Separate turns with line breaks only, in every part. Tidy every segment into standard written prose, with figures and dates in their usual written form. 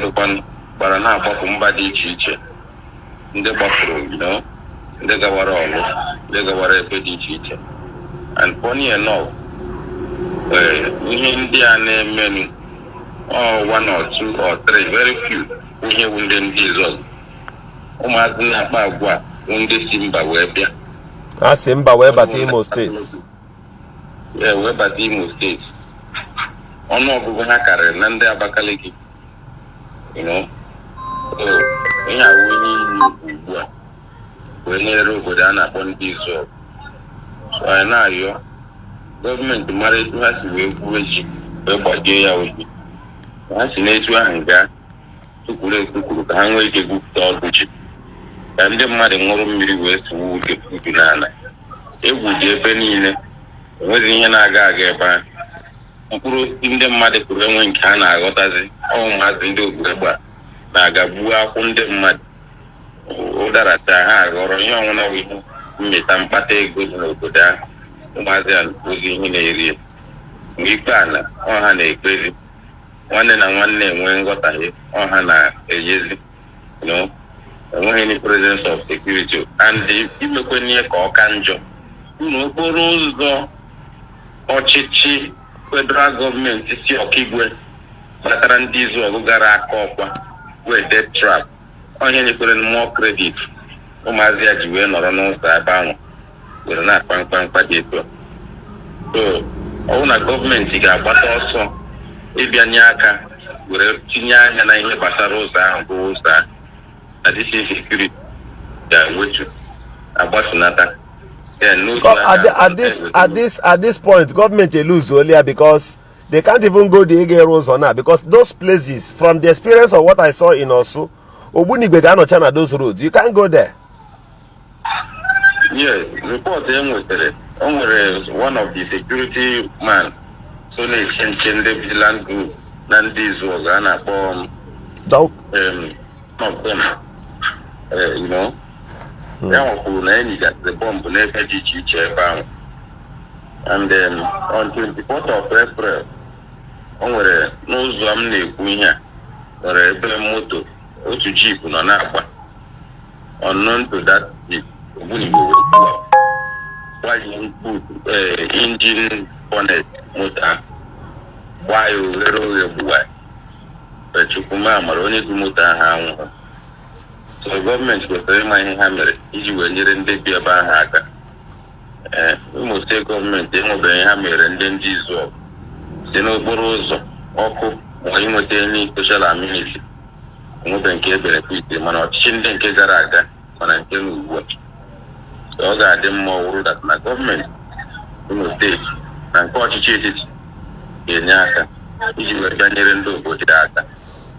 ụfọdụ gbara na-agbapụ mba dị iche iche ndị gbapụrụ ndị gawara ọgụ ndị gawara ebe dị iche iche and funny enough ihe ndị a na-emenu one or two or three very few ihe wu ndị Izọg ụmụazị na-akpa agwa ndị si mba wee bịa
ha si mba wee bata Imo steeti
wee bata Imo steeti ọnụọgụgụ ha karịrị na ndị Abakaliki ihe awụ ihe iyi ugbu a wee nyere obodo a na-akpọ ndị Izọg so anyị na-arịọ gọọmenti mara etu ha si wee gwuo ji wee gbajie ya oji ha si n'etu ahụ gaa tukwuru etukwuru ka ha nwee ike gwupụta ọdụ ji ka ndị mmadụ ṅụrụ mmiri wee suwu uju n'ala egwu dị ebe niile enweghị ihe na-aga aga ebe ahụ mkpụrụ osisi ndị mmadụ pụrụ enwe nke a na-aghọtazi ụmụazị ndị ogbuegbe a na-aga gbuo akwụ ndị mmadụ ụdara taa ha aghọrọ ihe ọnwụna bụ ihe mmeta mkpata ego dị n'obodo ahụ ụmụazị a ozi ihe na-eri mgbe ikpe ala ọha na-ekpezi nwanne na nwanne enwe nghọtahie ọha na-eyezi enweghị any presence of security and imekwenye ihe ka ọ ka njọ n'okporo ụzọ ọchịchị federal gọọmenti si Ọkigwe kpatara ndị Izọg gara aka ọkwa wee death trap onye nyekwere mmụọ kredit ụmụazị ya ji wee nọrọ n'ụzọ ebe ahụ were na-akpa mkpamkpa dị etu so ọ bụ na gọọmenti ga-agbata ọsọ ịbịanye aka were tinye anya na ihe gbasara ụzọ ahụ bụ ụzọ ahụ na dịsi sekuriti ga-ewetu agbatunata.
At this point, government will lose earlier because they can't even go the Ege roads on now because those places, from the experience of what I saw in Osu, Obunigwe Gano China, those roads, you can't go there.
Yes, report one of the security man, so they change the vigilant group, Nandis was an bomb. Not them, the bomb never did and then on 24th of April, onwere n'ụzọ m na-ekwu ihe a nwere ebe moto otu jeep nọ n'akwa unknown to that jeep Ogbunigwe engine bonnet moto gbaa ya oghere gbuwa Chukwuma mara onye du moto ahụ anwụrụ so gọọmenti kwesịrị ịma ihe ha mere iji wee nyere ndị bi ebe ahụ aka Imo steeti gọọmenti enwebeghị ha mere ndị Izọg si n'okporo ụzọ ọkụ ma inweta ihe social amenity enwebe nke ebenefit mana ọchịchị ndị nke gara aga mana nke n'ugbu a ọ ga-adị mma ọwụrụ dat na gọọmenti Imo steeti na nke ọchịchị etiti ga-enye aka iji wee bịanyere ndị obodo aka.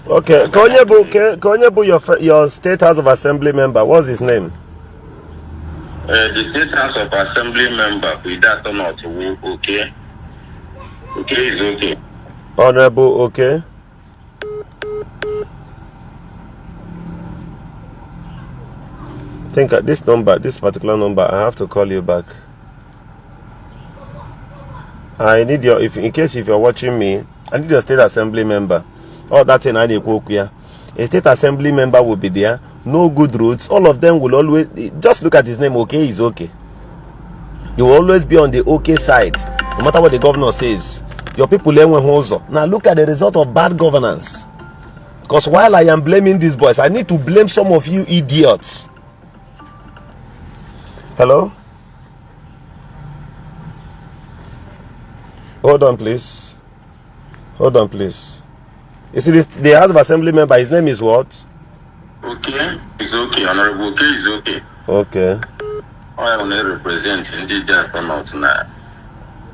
Okay, Konyebu, your State House of Assembly member, what's his name?
The State House of Assembly member, Idato not okay. Okay is okay.
Honorable, okay. I think at this particular number, I have to call you back. I need your, in case you're watching me, I need your State Assembly member. Oh, that's an idea. A State Assembly member will be there. No good roads. All of them will always, just look at his name. Okay is okay. You will always be on the okay side, no matter what the governor says. Your people now look at the result of bad governance. Because while I am blaming these boys, I need to blame some of you idiots. Hello? Hold on, please. Hold on, please. You see this, the House of Assembly member, his name is what?
Okay, it's okay, Honorable. Okay, it's okay.
Okay.
I want to represent indeed that come out now.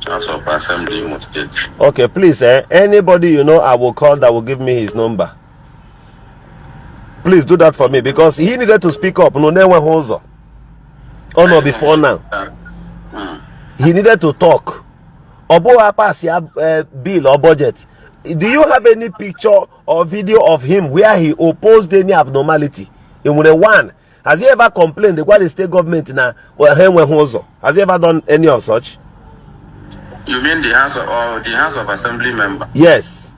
House of Assembly Imo State. Okay,
please, anybody you know I will call that will give me his number. Please do that for me because he needed to speak up. No, never Hozo. Oh no, before now. He needed to talk. Obo pass bill or budget. Do you have any picture or video of him where he opposed any abnormality? Has he ever complained about the state government now? Has he ever done any of such?
You mean the House of Assembly member?
Yes.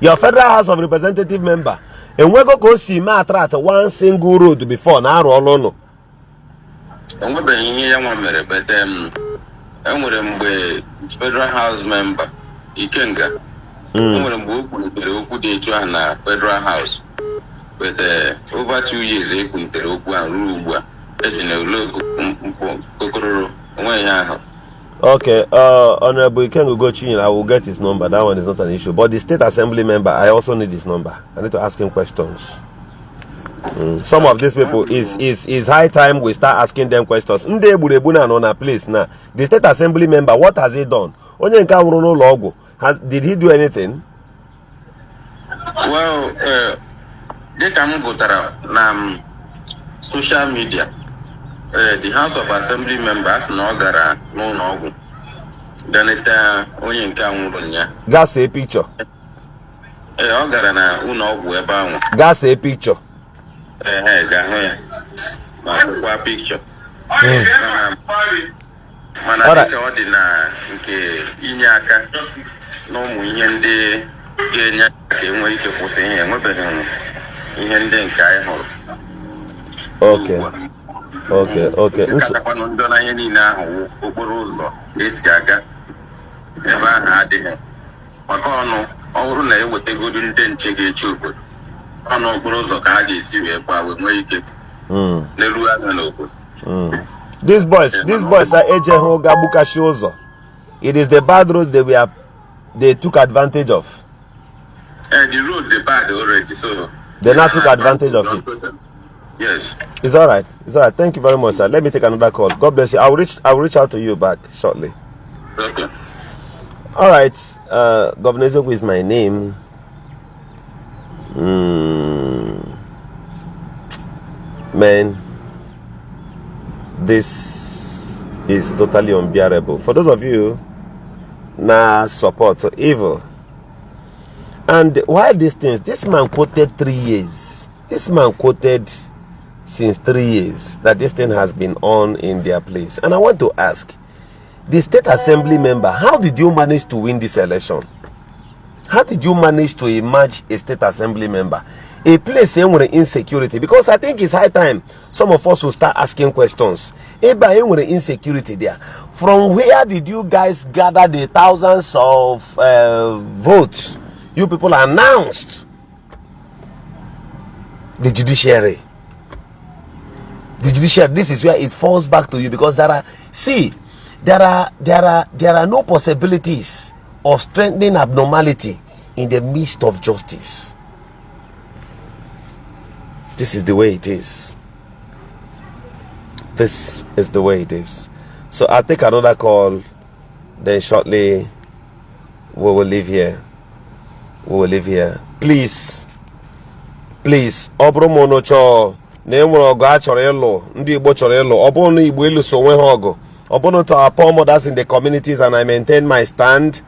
Your Federal House of Representative member. And we go see me attract one single road before now all no.
And what been here one minute, but I'm with Federal House member. Ikenga. I'm with the Federal House. But over 2 years, they put the Rubua.
Okay, Honorable Ikenga Gochin, I will get his number. That one is not an issue. But the State Assembly member, I also need his number. I need to ask him questions. Some of these people is high time we start asking them questions. Please now. The State Assembly member, what has he done? Did he do anything?
Well, they can go to social media. The House of Assembly members know that no. Then it only can
That's a picture. That's a picture.
Picture.
Okay. These boys are Eje Gabuka Shozo. It is the bad road they took advantage of.
The road they bad already, so
they now took advantage of it.
Yes.
It's all right. It's all right. Thank you very much, sir. Let me take another call. God bless you. I'll reach out to you back shortly.
Okay.
All right. Governor Zogu is my name. Man, this is totally unbearable. For those of you now support evil. And why these things? This man quoted 3 years. This man quoted since 3 years that this thing has been on in their place. And I want to ask, the State Assembly member, how did you manage to win this election? How did you manage to emerge a State Assembly member? A place with insecurity, because I think it's high time some of us will start asking questions. With insecurity there. From where did you guys gather the thousands of votes you people announced? The judiciary. The judiciary, this is where it falls back to you, because there are no possibilities of strengthening abnormality in the midst of justice. This is the way it is. This is the way it is. So I'll take another call, then shortly we will leave here. We will leave here. Please, Obromonocho. Ndi Igbo chọrọ ịlụ, ọ bụrụ na Igbo ịlụso onwe ha ọgụ, ọ bụrụ to our poor mothers in the communities, and I maintain my stand.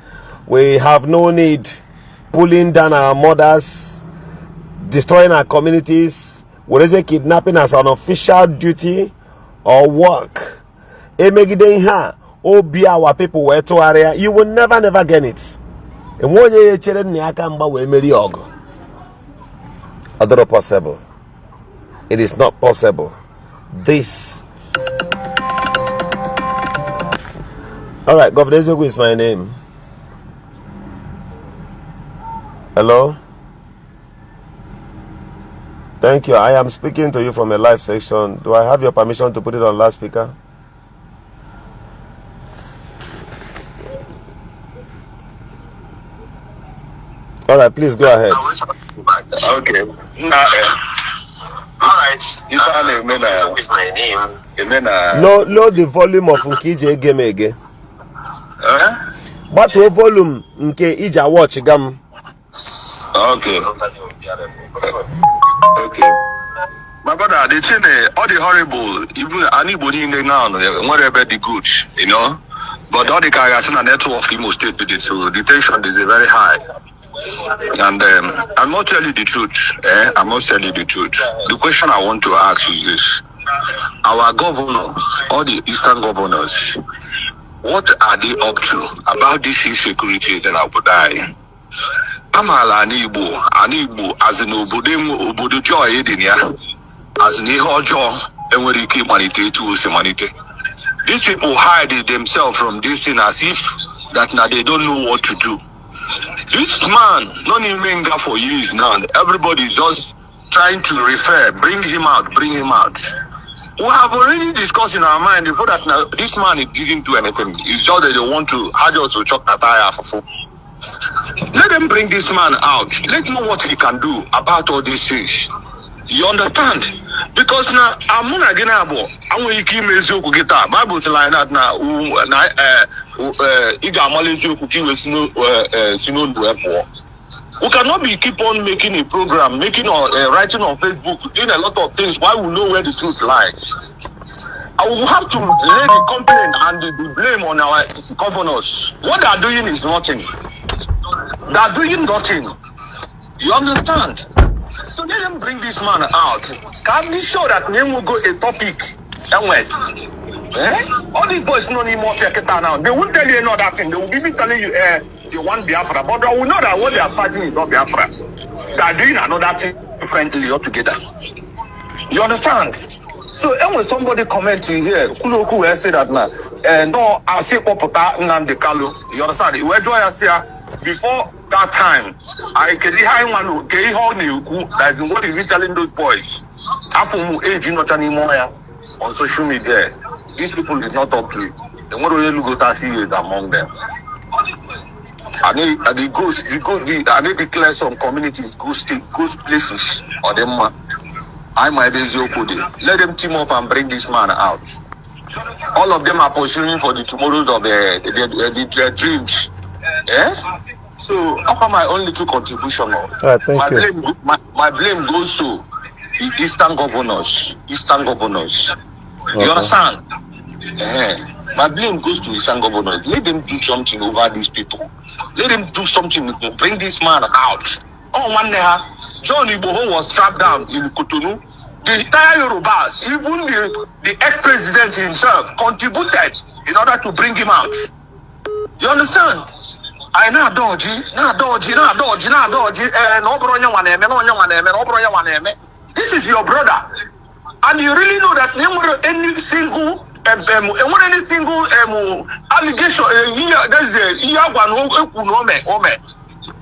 We have no need pulling down our mothers, destroying our communities, whether it's kidnapping as an official duty or work. Emegide ha, obi our people were to area, you will never get it. And when you chere ni aka mba we meri ọgụ. Not possible. It is not possible. This. All right, Governor Zogu is my name. Hello. Thank you. I am speaking to you from a live section. Do I have your permission to put it on loudspeaker? All right, please go ahead.
Okay. All right. Is my name.
Load the volume of Nkije Gemege. But the volume nke ija watch gam.
Okay. Okay. My brother, they say all the horrible, even anybody in the now, whatever the good, you know. But all the guys in the network of Imo State today, so the tension is very high. And I must tell you the truth. I must tell you the truth. The question I want to ask is this: our governors, all the Eastern governors, what are they up to about this insecurity that I would die?
Amala Ala Igbo as in obodo joy edinia, as in Ihojo, and where you keep manite to semanite. These people hide themselves from this thing as if that now they don't know what to do. This man, not even for years now. Everybody is just trying to refer, bring him out. We have already discussed in our mind before that now this man didn't do anything. It's just that they want to hide us to chuck that tire for. Let them bring this man out. Let's know what he can do about all these things. You understand? Because now I'm not again about I'm going to keep me so good guitar. Bible's like that now. We cannot be keep on making a program, writing on Facebook, doing a lot of things while we know where the truth lies. I will have to lay the complaint and the blame on our governors. What they are doing is nothing. They are doing nothing. You understand? So let them bring this man out. Can be sure that name will go a topic. All these boys know any more now. They won't tell you another thing. They will be telling you they want Biafra. But they will know that what they are fighting is not Biafra. They are doing another thing differently altogether. You understand? So when somebody commenting here, Kuloku will say that now. No, I say Popota Nnamdi Kanu. You understand? Where do I say before that time? I can hear one who that is what is he telling those boys. After age not anymore on social media. These people did not talk to you. They want to look at 30 years among them. And they declare some communities, ghost places, or them. Let them team up and bring this man out. All of them are pursuing for the tomorrows of their dreams. Yes? So, after my only two contribution, my blame goes to the Eastern governors. You understand? My blame goes to Eastern governors. Let them do something over these people. Let them do something to bring this man out. Oh, one day, John Igbo was trapped down in Cotonou. The entire Yorubas, even the ex-president himself, contributed in order to bring him out. You understand? I now dodgy. This is your brother. And you really know that any single allegation,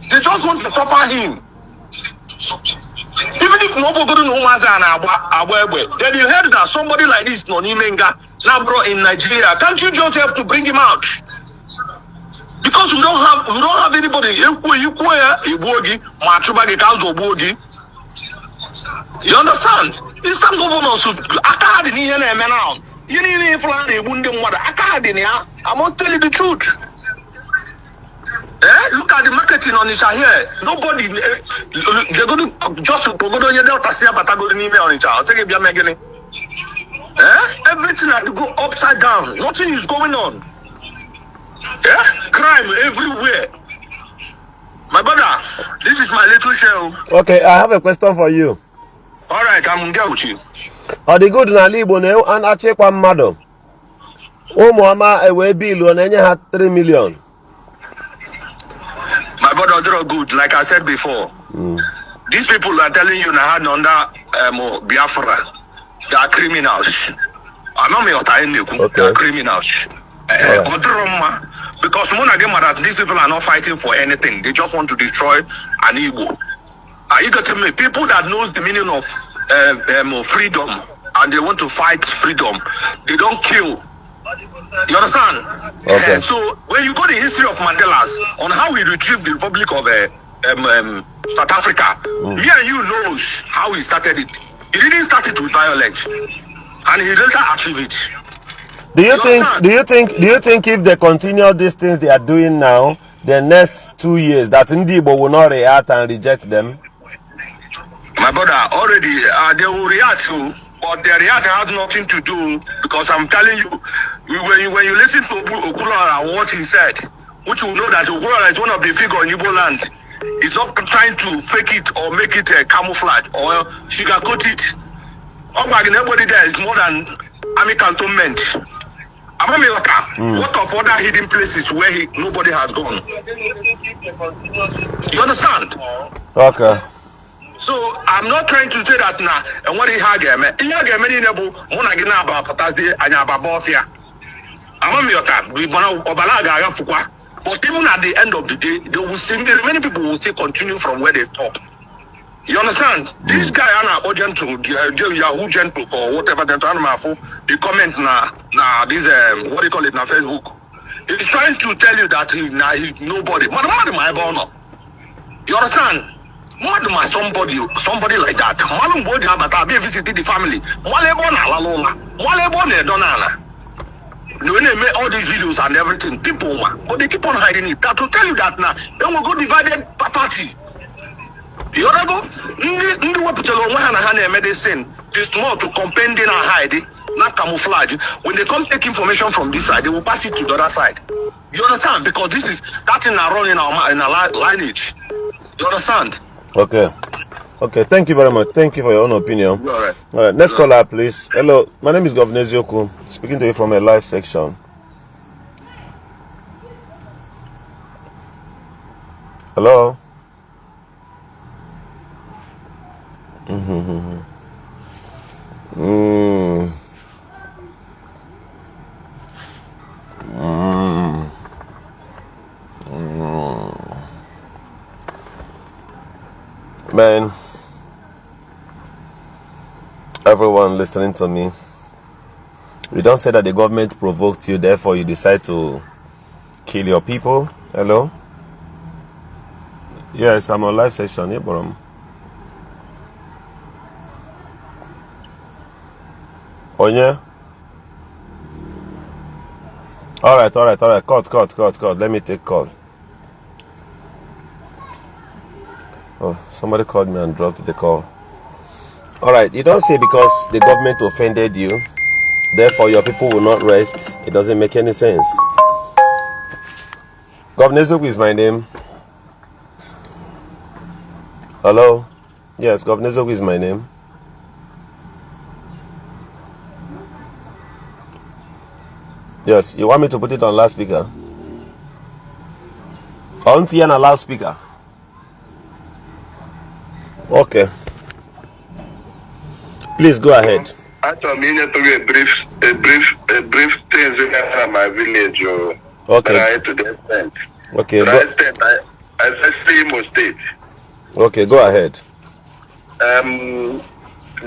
they just want to suffer him. Even if nobody knows then you heard that somebody like this Nonimenga now brought in Nigeria. Can't you just have to bring him out? Because we don't have anybody. You understand? Eastern governors should I won't tell you the truth. Look at the marketing on it here. Nobody they're going to just go on your Delta Sia but I go to email on it. I'll take it. Everything had to go upside down. Nothing is going on. Crime everywhere. My brother, this is my little show.
Okay, I have a question for you.
All right, I'm there with you.
Are the good na Ala Igbo na and achekwa mmadu? Umuama ewe bill on enye ha 3 million.
My brother, they're good. Like I said before, these people are telling you now under Biafra, they are criminals. I'm not they are criminals. Because these people are not fighting for anything. They just want to destroy an Igbo. Are you getting me? People that knows the meaning of freedom and they want to fight freedom, they don't kill. You understand?
Okay.
So when you go to the history of Mandela's on how he retrieved the Republic of South Africa, me and you knows how he started it. He didn't start it with violence, and he later achieved it.
Do you think if they continue these things they are doing now, the next 2 years that Igbo will not react and reject them?
My brother, already they will react to, but their reaction has nothing to do, because I'm telling you, when you listen to Okwuluora and what he said, which you know that Okwuluora is one of the figures in Igbo land, he's not trying to fake it or make it a camouflage or sugarcoat it. Everybody there is more than army cantonment. What of other hidden places where nobody has gone? You understand?
Okay.
So I'm not trying to say that now. And what he had game, Monagina about Patazi and Ababofia. But even at the end of the day, they will see many people will still continue from where they stop. You understand? This guy Anna urgent to Yahoo gentle or whatever the comment na this what do you call it na Facebook. He's trying to tell you that he's nobody. You understand? Somebody like that. Malum body have visited the family. When they make all these videos and everything, people, but they keep on hiding it. That will tell you that now, they will go divided party. You know, medicine is more to compend and hide it, not camouflage. When they come take information from this side, they will pass it to the other side. You understand? Because this is that's in our run in our lineage. You understand?
Okay. Okay, thank you very much. Thank you for your own opinion.
All right.
All right, next caller, please. Hello, my name is Governor Ezioku, speaking to you from a live section. Hello? Man, everyone listening to me, we don't say that the government provoked you, therefore you decide to kill your people. Hello? Yes, I'm on live session. Yeah, bro. Onya? Alright. Cut. Let me take call. Oh, somebody called me and dropped the call. Alright, you don't say because the government offended you, therefore your people will not rest. It doesn't make any sense. Governor Ezioku is my name. Hello? Yes, Governor Ezioku is my name. Yes, you want me to put it on loudspeaker? On a loudspeaker. Okay. Please go ahead.
Actually, I need to be a brief thing in my village.
Okay.
Right to the extent.
Okay.
I say Igbo State.
Okay, go ahead.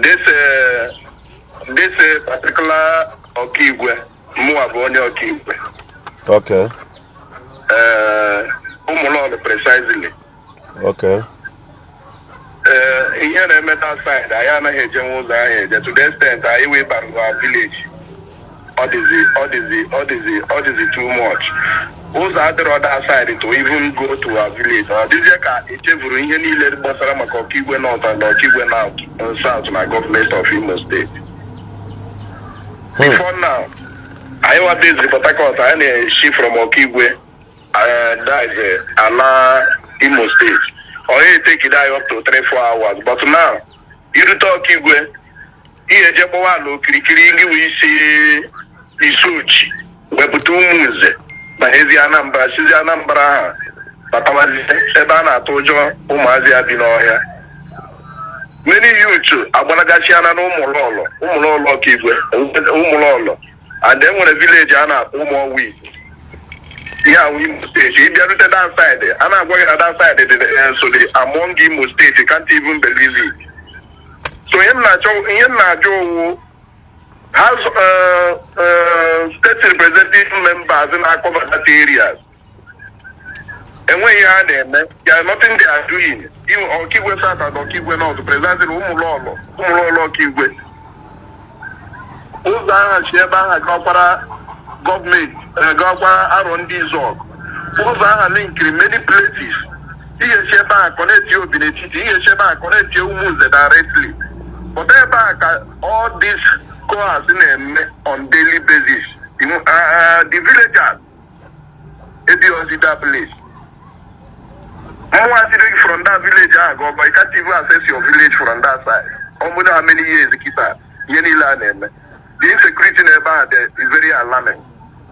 This particular Okigwe, Muabonye Okigwe.
Okay.
Umulolo precisely.
Okay.
Here the metal side, I am here to the extent I will back to our village. What is it too much? Those are the other side to even go to our village. This is any little Basara Makokigwe North and Okigwe North South, my government of Imo State. Before now, I was this Port and a ship from Okigwe, that is Ala Imo State. Or you take it up to 3-4 hours. But now, you talk Igwe, here Jabawalo, Kiriki, we see Isuchi, Webutuze, Mahezia number, Shizia number, but I was Sebana Tojo, Umazia Binoya. Many youths, Abanagasiana, Umulolo, Kigwe, Umulolo, and then when a village, Anna, Umo week. Yeah, we must say, if you are that side, and I'm going to that side, so the among Imo State, you can't even believe it. So, Joe has state representative members in our covered areas. And when you are there, there is nothing they are doing. Even on Kigwe South and on Kigwe North, presenting Umulolo, Kigwe. Those are Sheba, government, government Zog. Those are linked in many places. He is Sheba connect you in it. He is Sheba connect you directly. But all these cars on daily basis. You know, the villagers, it is that place. I want to do from that village, but I can't even access your village from that side. How many years keep that? The insecurity is very alarming.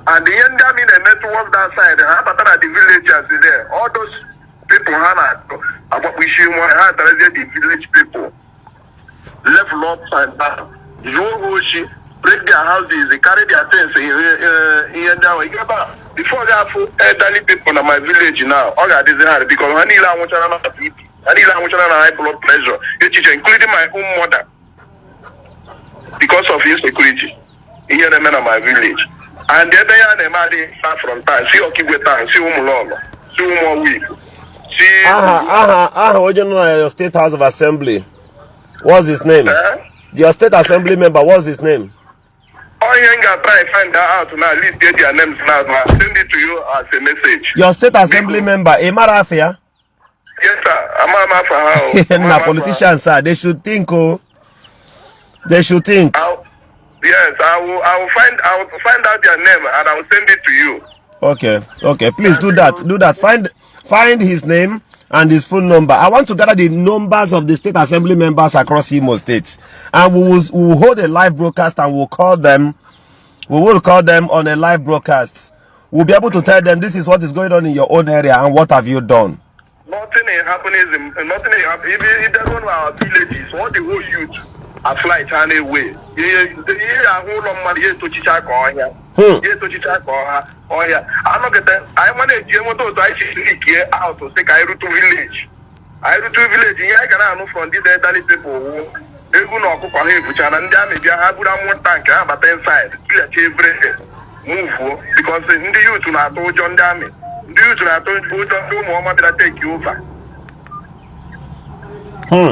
And the end I mean they met towards that side, the villagers there. All those people about we show more the village people. Left lot side down. Break their houses, they carry their things here down. Before they have elderly people in my village now, all that is hard because I need high blood pressure, including my own mother, because of insecurity. Here the men of my village. And the other day far from town, see Okigwe town, see Umulolo, see Umawip, see
what you know your state house of assembly? What's his name? Your state assembly member, what's his name?
Oh, you ain't got to try and find that out now. At least get their names now. I'll send it to you as a message.
Your state assembly member, Emarafia?
Yes, sir. I'm
a politician, sir. They should think, oh. They should think.
Yes, I will find out their name and I will send it to you.
Okay. Please do that. Do that. Find his name and his phone number. I want to gather the numbers of the state assembly members across Imo States, and we will hold a live broadcast and we'll call them. We will call them on a live broadcast. We'll be able to tell them this is what is going on in your own area and what have you done.
Nothing is happening. Nothing is happening. If there's one of our villages, all the whole youth are flight and away. Oh yeah, I'm not getting. I want to do out to take I route to village. I route to village. I can know from these elderly people. They go no cook on here, which are and maybe I have one tank, but inside, move because in the youth not told John Dammy. The youth not told you don't do more that take you over. So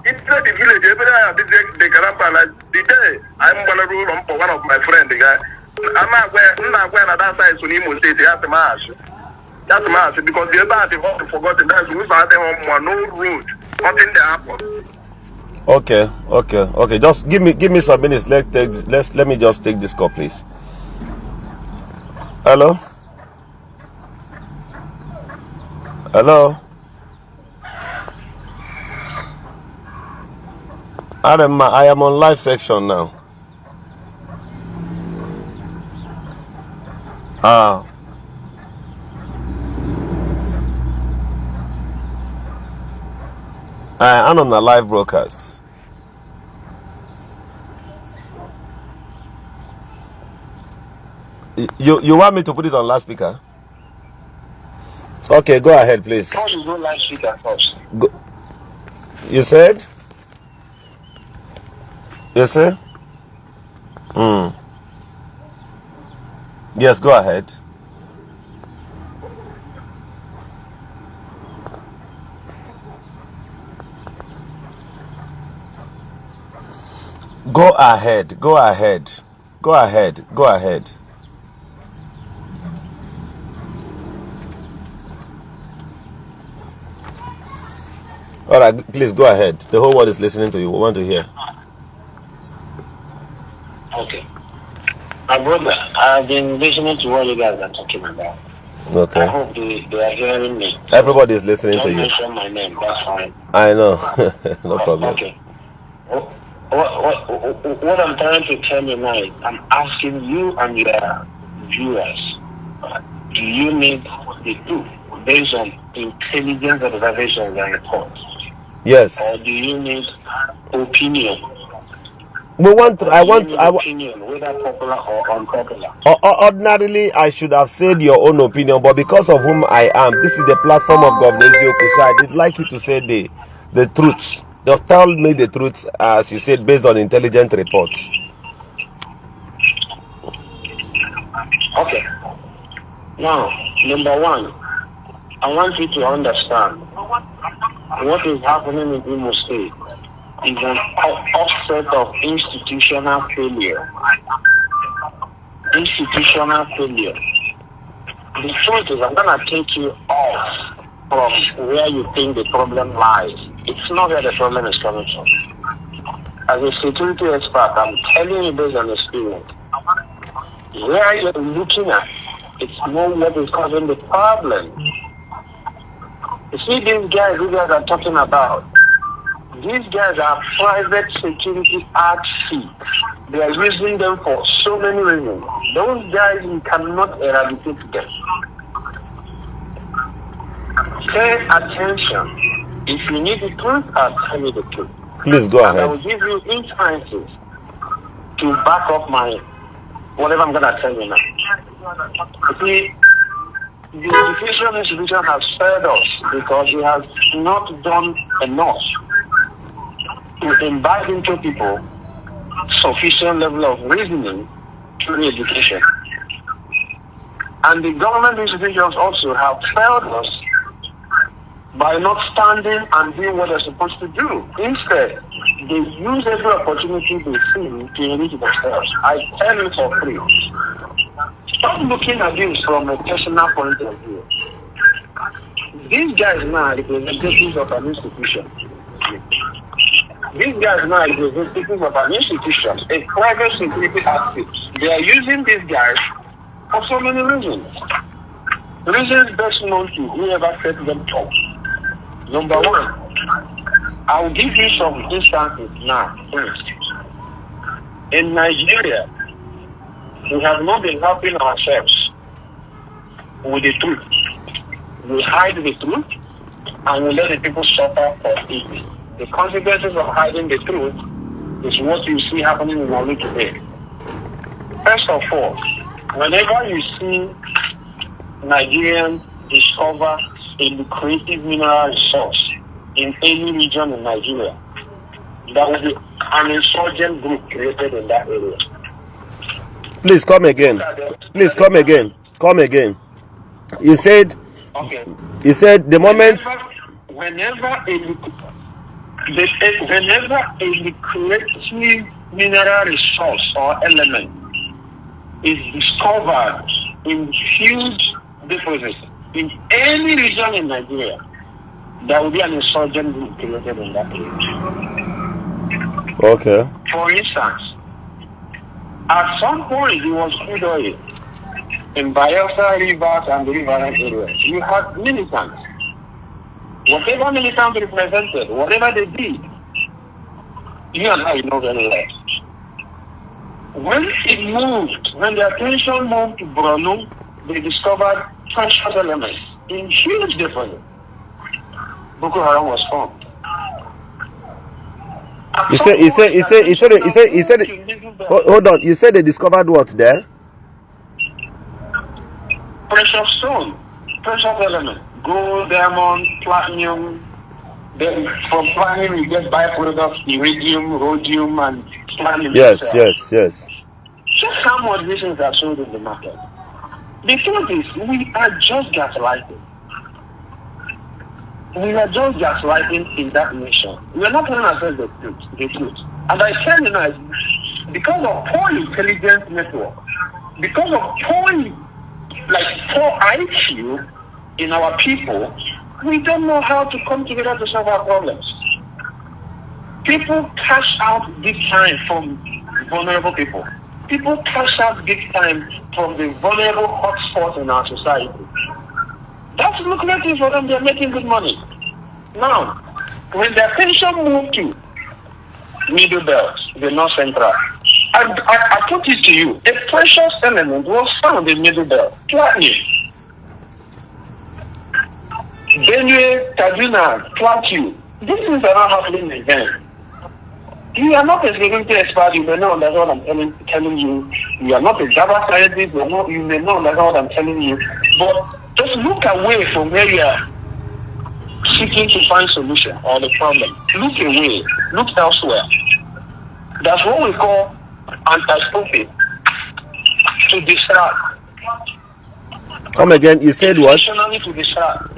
it's not the village. Every day the Garapa like the day I'm gonna rule on for one of my friends, the guy. I'm not going on that side to Imo State. That's the mass because the other thing I've forgotten that we started on no road, nothing there happened.
Okay. Just give me some minutes. Let me just take this call, please. Hello. Adam, I am on live section now. I'm on the live broadcast. You want me to put it on loudspeaker? Okay, go ahead, please.
Go loudspeaker first.
Go. You said? Yes, sir? Yes, go ahead. Go ahead. All right, please go ahead. The whole world is listening to you. We want to hear.
Okay. My brother, I've been listening to what you guys are talking about.
Okay.
I hope they are hearing me.
Everybody is listening to you.
Don't mention my name, that's fine.
I know. No problem.
Okay. What I'm trying to tell you now is I'm asking you and your viewers, do you need the truth based on intelligence observations and reports?
Yes.
Or do you need opinion?
Opinion,
whether popular or unpopular.
Ordinarily, I should have said your own opinion, but because of whom I am, this is the platform of Governor Ezioku, so I did like you to say the truth. Just tell me the truth, as you said, based on intelligent reports.
Okay. Now, number one, I want you to understand what is happening in Imo State is an offset of institutional failure. Institutional failure. The truth is, I'm going to take you off from where you think the problem lies. It's not where the problem is coming from. As a security expert, I'm telling you based on experience. Where you're looking at, it's not what is causing the problem. You see these guys you guys are talking about, these guys are private security outfits They are using them for so many reasons. Those guys, you cannot eradicate them. Pay attention. If you need the truth, I'll tell you the truth.
Please go ahead.
I will give you instances to back up my whatever I'm going to tell you now. You see, the education institution has failed us because it has not done enough to imbibe into people sufficient level of reasoning through education. And the government institutions also have failed us by not standing and doing what they're supposed to do. Instead, they use every opportunity they see to enrich themselves. I tell you for free. Stop looking at this from a personal point of view. These guys now are representatives of an institution. These guys now are representatives of an institution, a private security outfit. They are using these guys for so many reasons. Reasons best known to whoever set them up. Number one, I will give you some instances now. First, in Nigeria, we have not been helping ourselves with the truth. We hide the truth and we let the people suffer for it. The consequences of hiding the truth is what you see happening in our world today. First of all, whenever you see Nigerians discover a lucrative mineral resource in any region in Nigeria, there will be an insurgent group created in that area.
Please come again. Please come again. Come again. You said.
Okay.
You said the moment.
Whenever a lucrative mineral resource or element is discovered in huge deposits in any region in Nigeria, there will be an insurgent group created in that area.
Okay.
For instance, at some point it was crude oil in Bayelsa rivers and the riverine areas. You had militants. Whatever militants represented, whatever they did, you and I know very well. When it moved, when the attention moved to Borno, they discovered precious elements in huge deposits. Boko Haram was formed.
Hold on. You said they discovered what there?
Precious stone, precious element, gold, diamond, platinum. Then from platinum you get byproducts, iridium, rhodium, and platinum.
Yes.
Check how much these things are sold in the market. The truth is, we are just gaslighting. We are just gaslighting in that nation. We are not telling ourselves the truth. And I tell you now, because of poor intelligence network, because of poor IQ in our people, we don't know how to come together to solve our problems. People cash out big time from vulnerable people. People cash out big time from the vulnerable hotspots in our society. That's lucrative for them. They're making good money. Now, when the attention moved to middle belt, the north central, I put it to you, a precious element was found in middle belt, platinum. Benue, Kaduna, Plateau. These things are not happening again. You are not a security expert, you may not understand what I'm telling you. You are not a Java scientist, you may not understand what I'm telling you. But just look away from where you are seeking to find solution or the problem. Look away, look elsewhere. That's what we call anti-spoofing. To distract.
Come again, you said what?
To distract.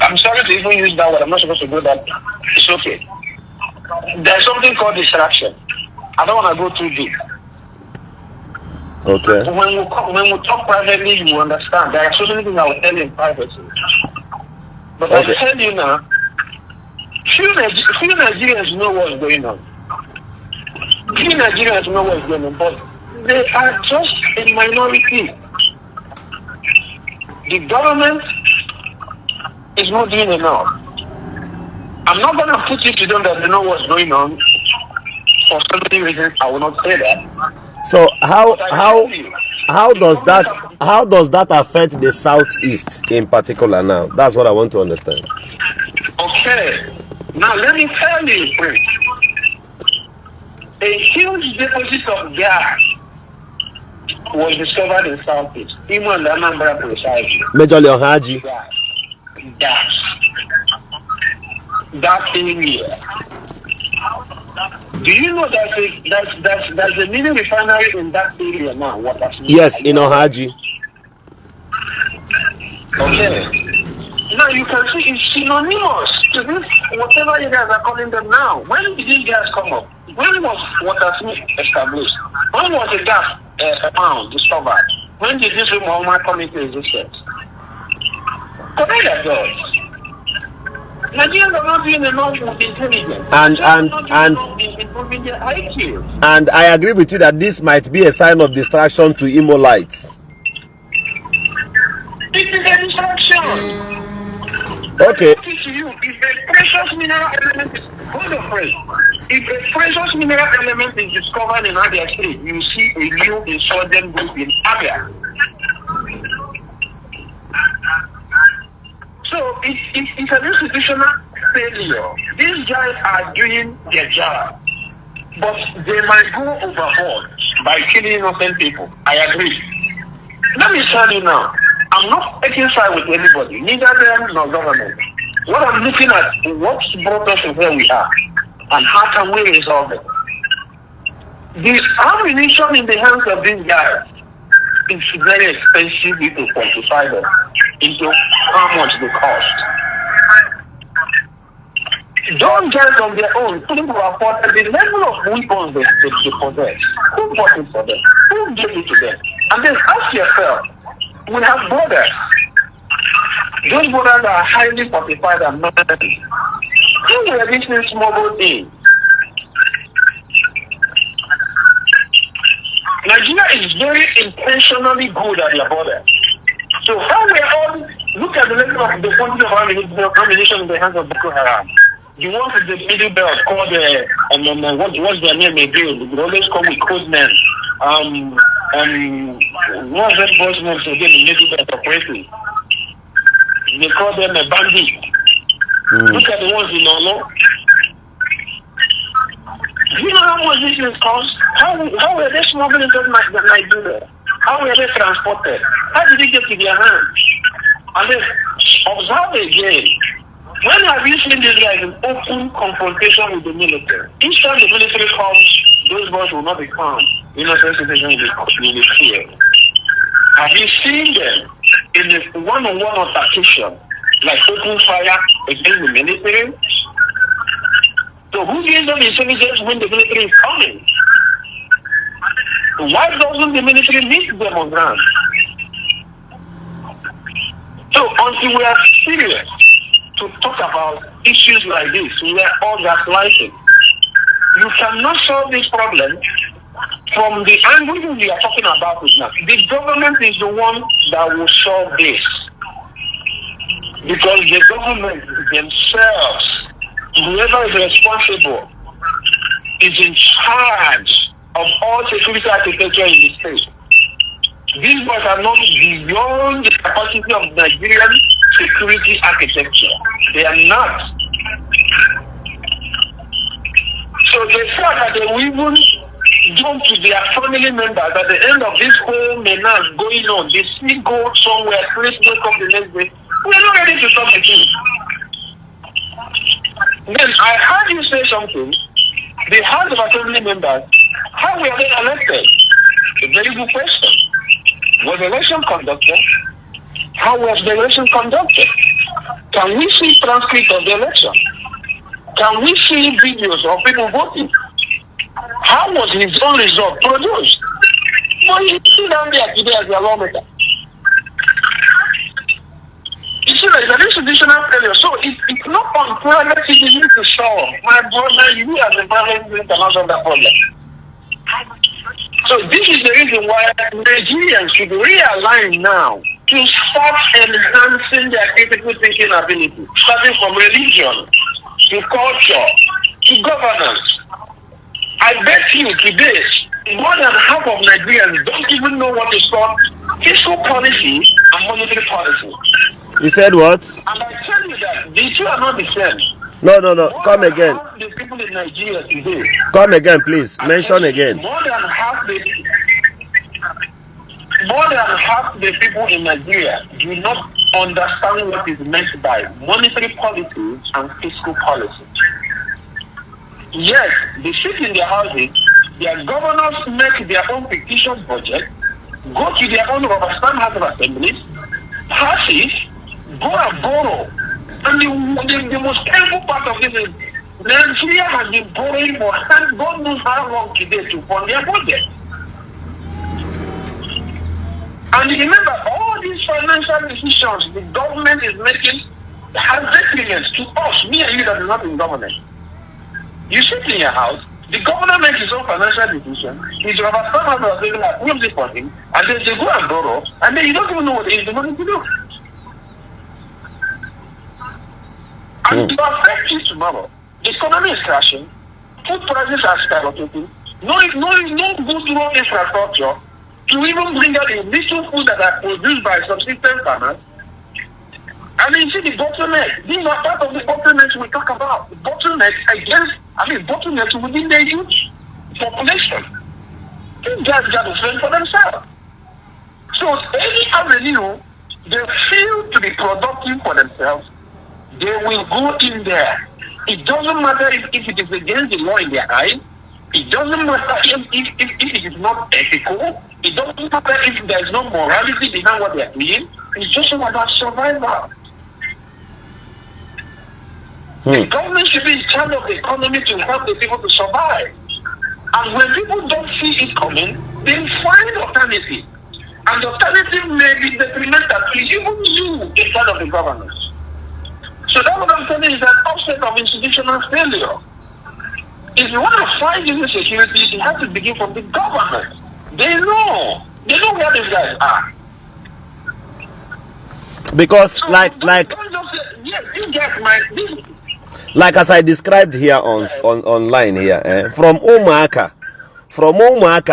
I'm sorry to even use that word, I'm not supposed to do that. It's okay. There's something called distraction. I don't want to go too deep.
Okay.
When we talk privately, you understand. There are so many things I will tell you in privacy. But okay. I tell you now, few Nigerians know what's going on. Few Nigerians know what's going on, but they are just a minority. The government is not doing enough. I'm not going to put it to them that they know what's going on. for so many reasons, I will not say that.
So how does that affect the Southeast in particular now? That's what I want to understand.
Okay. Now let me tell you, Prince. A huge deposit of gas was discovered in Southeast, even in the Anambra precisely.
Major Leon
Gas. That same year. Do you know there's a mini refinery in that area now?
Yes, in Ohaji.
Okay. Now you can see it's synonymous to this, whatever you guys are calling them now. When did these gas come up? When was Watersmith established? When was the gas found, discovered? When did this Muhammad come into existence? Correct that, George. Nigerians are not doing enough with intelligence.
And I agree with you that this might be a sign of distraction to Imolites.
It is a distraction.
Okay.
To you, if a precious mineral element is if a precious mineral element is discovered in Abia State, you see a new insurgent group in Abia. So it's an institutional failure. These guys are doing their job, but they might go overboard by killing innocent people. I agree. Let me tell you now, I'm not taking side with anybody, neither them nor government. What I'm looking at is what's brought us to where we are, and how can we resolve it. The ammunition in the hands of these guys is very expensive to quantify them into how much they cost. Those guys on their own couldn't afford the level of weapons they possess. Who bought it for them? Who gave it to them? And then ask yourself, we have borders. Those borders are highly fortified and military. Who were these things smuggled in? Nigeria is very intentionally good at their border. So how we all look at the level of the quantity of ammunition in the hands of Boko Haram. The ones in the middle belt called what's their name again? They always come with code names. What's that boy's name again? The middle belt operating. They call them a bandit. Look at the ones in Olo. Do you know how much this is cost? How were they smuggling into Nigeria? How were they transported? How did it get to their hands? And then observe again. When have you seen these guys in open confrontation with the military? Each time the military comes, those boys will not be calm. Innocent citizens will be feared. Have you seen them in a one-on-one altercation, like open fire against the military? So who gives them intelligence when the military is coming? Why doesn't the military meet them on ground? So until we are serious to talk about issues like this, we are all gaslighting. You cannot solve this problem from the angle we are talking about it now. The government is the one that will solve this. Because the government themselves, whoever is responsible, is in charge of all security architecture in the state. These boys are not beyond the capacity of Nigerian security architecture. They are not. So the fact that they will even jump to their family members at the end of this whole menace going on, they still go somewhere, please wake up the next day. We're not ready to talk again. Then I heard you say something. The House of Assembly members, how were they elected? A very good question. Was the election conducted? How was the election conducted? Can we see transcript of the election? Can we see videos of people voting? How was his own result produced? Well, you see down there today as a lawmaker. You see, there is an institutional failure. So it's not on private citizens to solve. My brother, you as a private citizen cannot solve that problem. So this is the reason why Nigerians should realign now to start enhancing their critical thinking ability, starting from religion to culture to governance. I I bet you today, more than half of Nigerians don't even know what is called fiscal policy and monetary policy.
You said what?
And I tell you that the two are not the same.
No.
More
Come
than
again.
half the people in Nigeria today.
Come again, please. Mention again.
More than half the people in Nigeria do not understand what is meant by monetary policy and fiscal policy. Yes, they sit in their houses, their governors make their own fictitious budget, go to their own rubber stamp house of assemblies, pass it, go and borrow. And the most terrible part of this is Nigeria has been borrowing for God knows how long today to fund their budget. And remember, all these financial decisions the government is making has detriment to us, me and you that is not in government. You sit in your house, the governor makes his own financial decision, he's rubber stamp out of like, what's this for him? And then they go and borrow, and then you don't even know what they use the money to do. And to affect you tomorrow, the economy is crashing, food prices are skyrocketing, no good road infrastructure to even bring out the little food that are produced by subsistence farmers. And then you see the bottleneck. These are part of the bottlenecks we talk about. The bottlenecks within the youth population. These guys got to fend for themselves. So any avenue they feel to be productive for themselves, they will go in there. It doesn't matter if it is against the law in their eyes. It doesn't matter if it is not ethical. It doesn't matter if there is no morality behind what they are doing. It's just about survival. The government should be in charge of the economy to help the people to survive. And when people don't see it coming, they find alternative. And the alternative may be detrimental to even you in front of the government. So that's what I'm saying is an offset of institutional failure. If you want to fight insecurity, it has to begin from the government. They know where these guys are.
Because
So
like
don't just say, yes, these guys might
as I described here on online here, from Omaka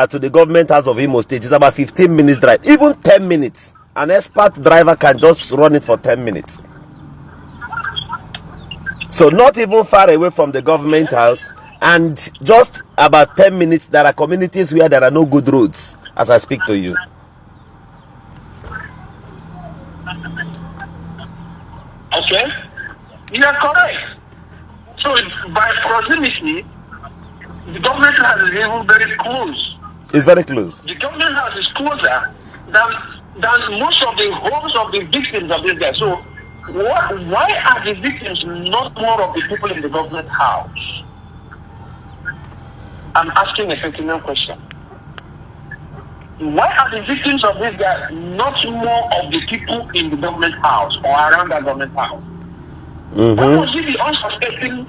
to the government house of Imo State is about 15 minutes drive, even 10 minutes. An expert driver can just run it for 10 minutes. So not even far away from the government house, and just about 10 minutes there are communities where there are no good roads as I speak to you.
Okay, you are correct. So by proximity, the government house is even very close.
It's very close.
The government house is closer than most of the homes of the victims of this guy. So why are the victims not more of the people in the government house? I'm asking a pertinent question. Why are the victims of this guy not more of the people in the government house or around the government house? Why was it the unsuspecting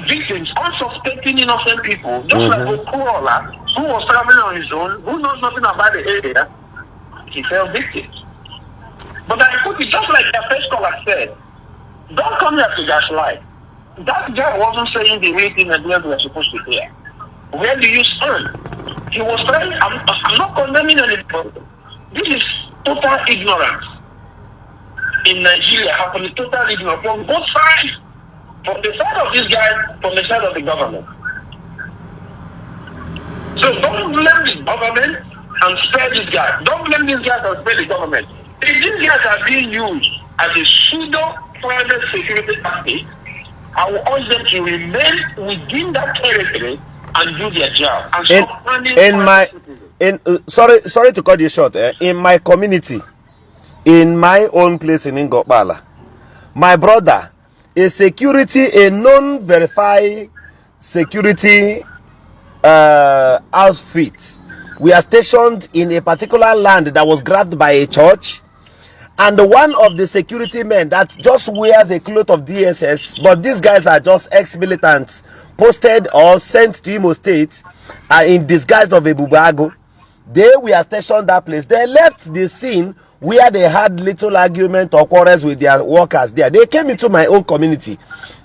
victims, unsuspecting innocent people, just like Okwuluora, who was traveling on his own, who knows nothing about the area, he fell victim. But I put it just like the first caller said, don't come here to gaslight. That guy wasn't saying the real thing that we were supposed to hear. Where do you stand? He was trying, I'm not condemning anybody. This is total ignorance. In Nigeria, happening total ignorance from both sides. From the side of this guy, from the side of the government. So don't blame the government and spare this guy. Don't blame these guys and spare the government. If these guys are being used as a pseudo-private security tactic, I will urge them to remain within that territory and do their job. And
sorry to cut you short. In my community, in my own place in Ngokbala, my brother, a non-verified security outfit, we are stationed in a particular land that was grabbed by a church, and one of the security men that just wears a cloth of DSS, but these guys are just ex-militants posted or sent to Imo State in disguise of a bubago. They were stationed that place. They left the scene where they had little argument or quarrels with their workers there. They came into my own community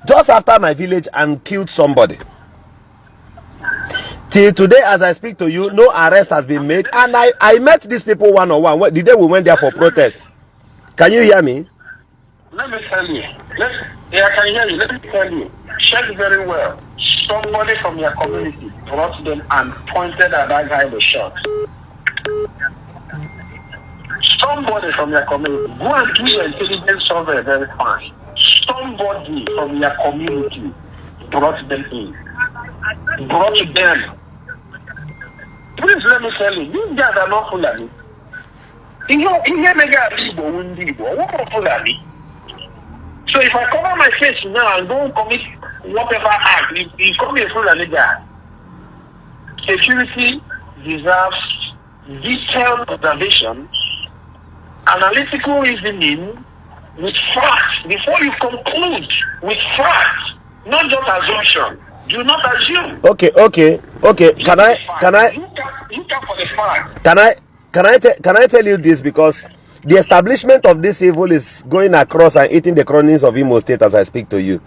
just after my village and killed somebody. Till today, as I speak to you, no arrest has been made. And I met these people one-on-one the day we went there for protest. Can you hear me?
Let me tell you. I can hear you. Let me tell you. Check very well. Somebody from your community brought them and pointed at that guy with shot. Somebody from your community. Go and do your intelligence survey very fine. Somebody from your community brought them in. Brought them. Please let me tell you, these guys are not Fulani. So if I cover my face now and don't commit whatever act, if come a Fulani guy, security deserves detailed observation, analytical reasoning with facts before you conclude with facts, not just assumption. Do not assume. Okay. Can I? You can for the fact.
Can I tell you this, because the establishment of this evil is going across and eating the cronies of Imo State as I speak to you.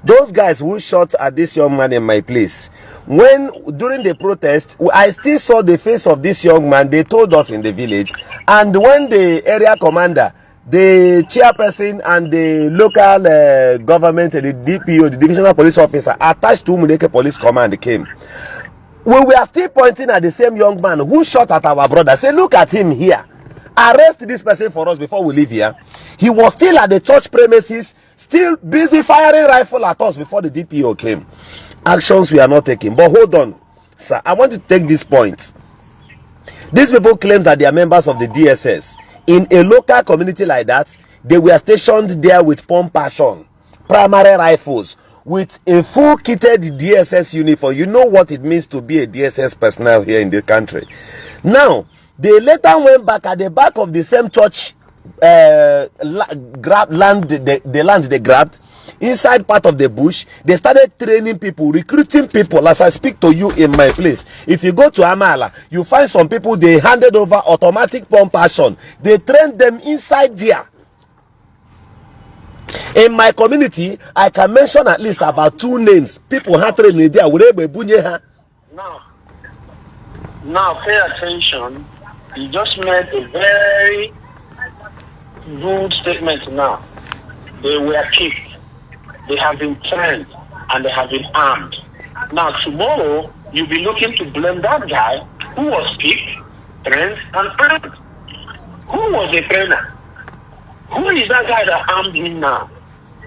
Those guys who shot at this young man in my place, when during the protest, I still saw the face of this young man. They told us in the village, and when the area commander, the chairperson, and the local government, the DPO, the divisional police officer attached to Umudeke Police Command came, we were still pointing at the same young man who shot at our brother. Say, look at him here. Arrest this person for us before we leave here. He was still at the church premises, still busy firing rifle at us before the DPO came. Actions we are not taking. But hold on, sir. I want to take this point. These people claim that they are members of the DSS. In a local community like that, they were stationed there with pump action, primary rifles, with a full kitted DSS uniform. You know what it means to be a DSS personnel here in the country. Now, they later went back at the back of the same church land they grabbed, inside part of the bush. They started training people, recruiting people. As I speak to you in my place, if you go to Amala, you find some people they handed over automatic pump action. They trained them inside there. In my community, I can mention at least about 2 names. People have trained there.
Now pay attention. You just made a very good statement now. They were kicked, they have been trained, and they have been armed. Now tomorrow, you'll be looking to blame that guy who was kicked, trained, and armed. Who was the trainer? Who is that guy that armed him now?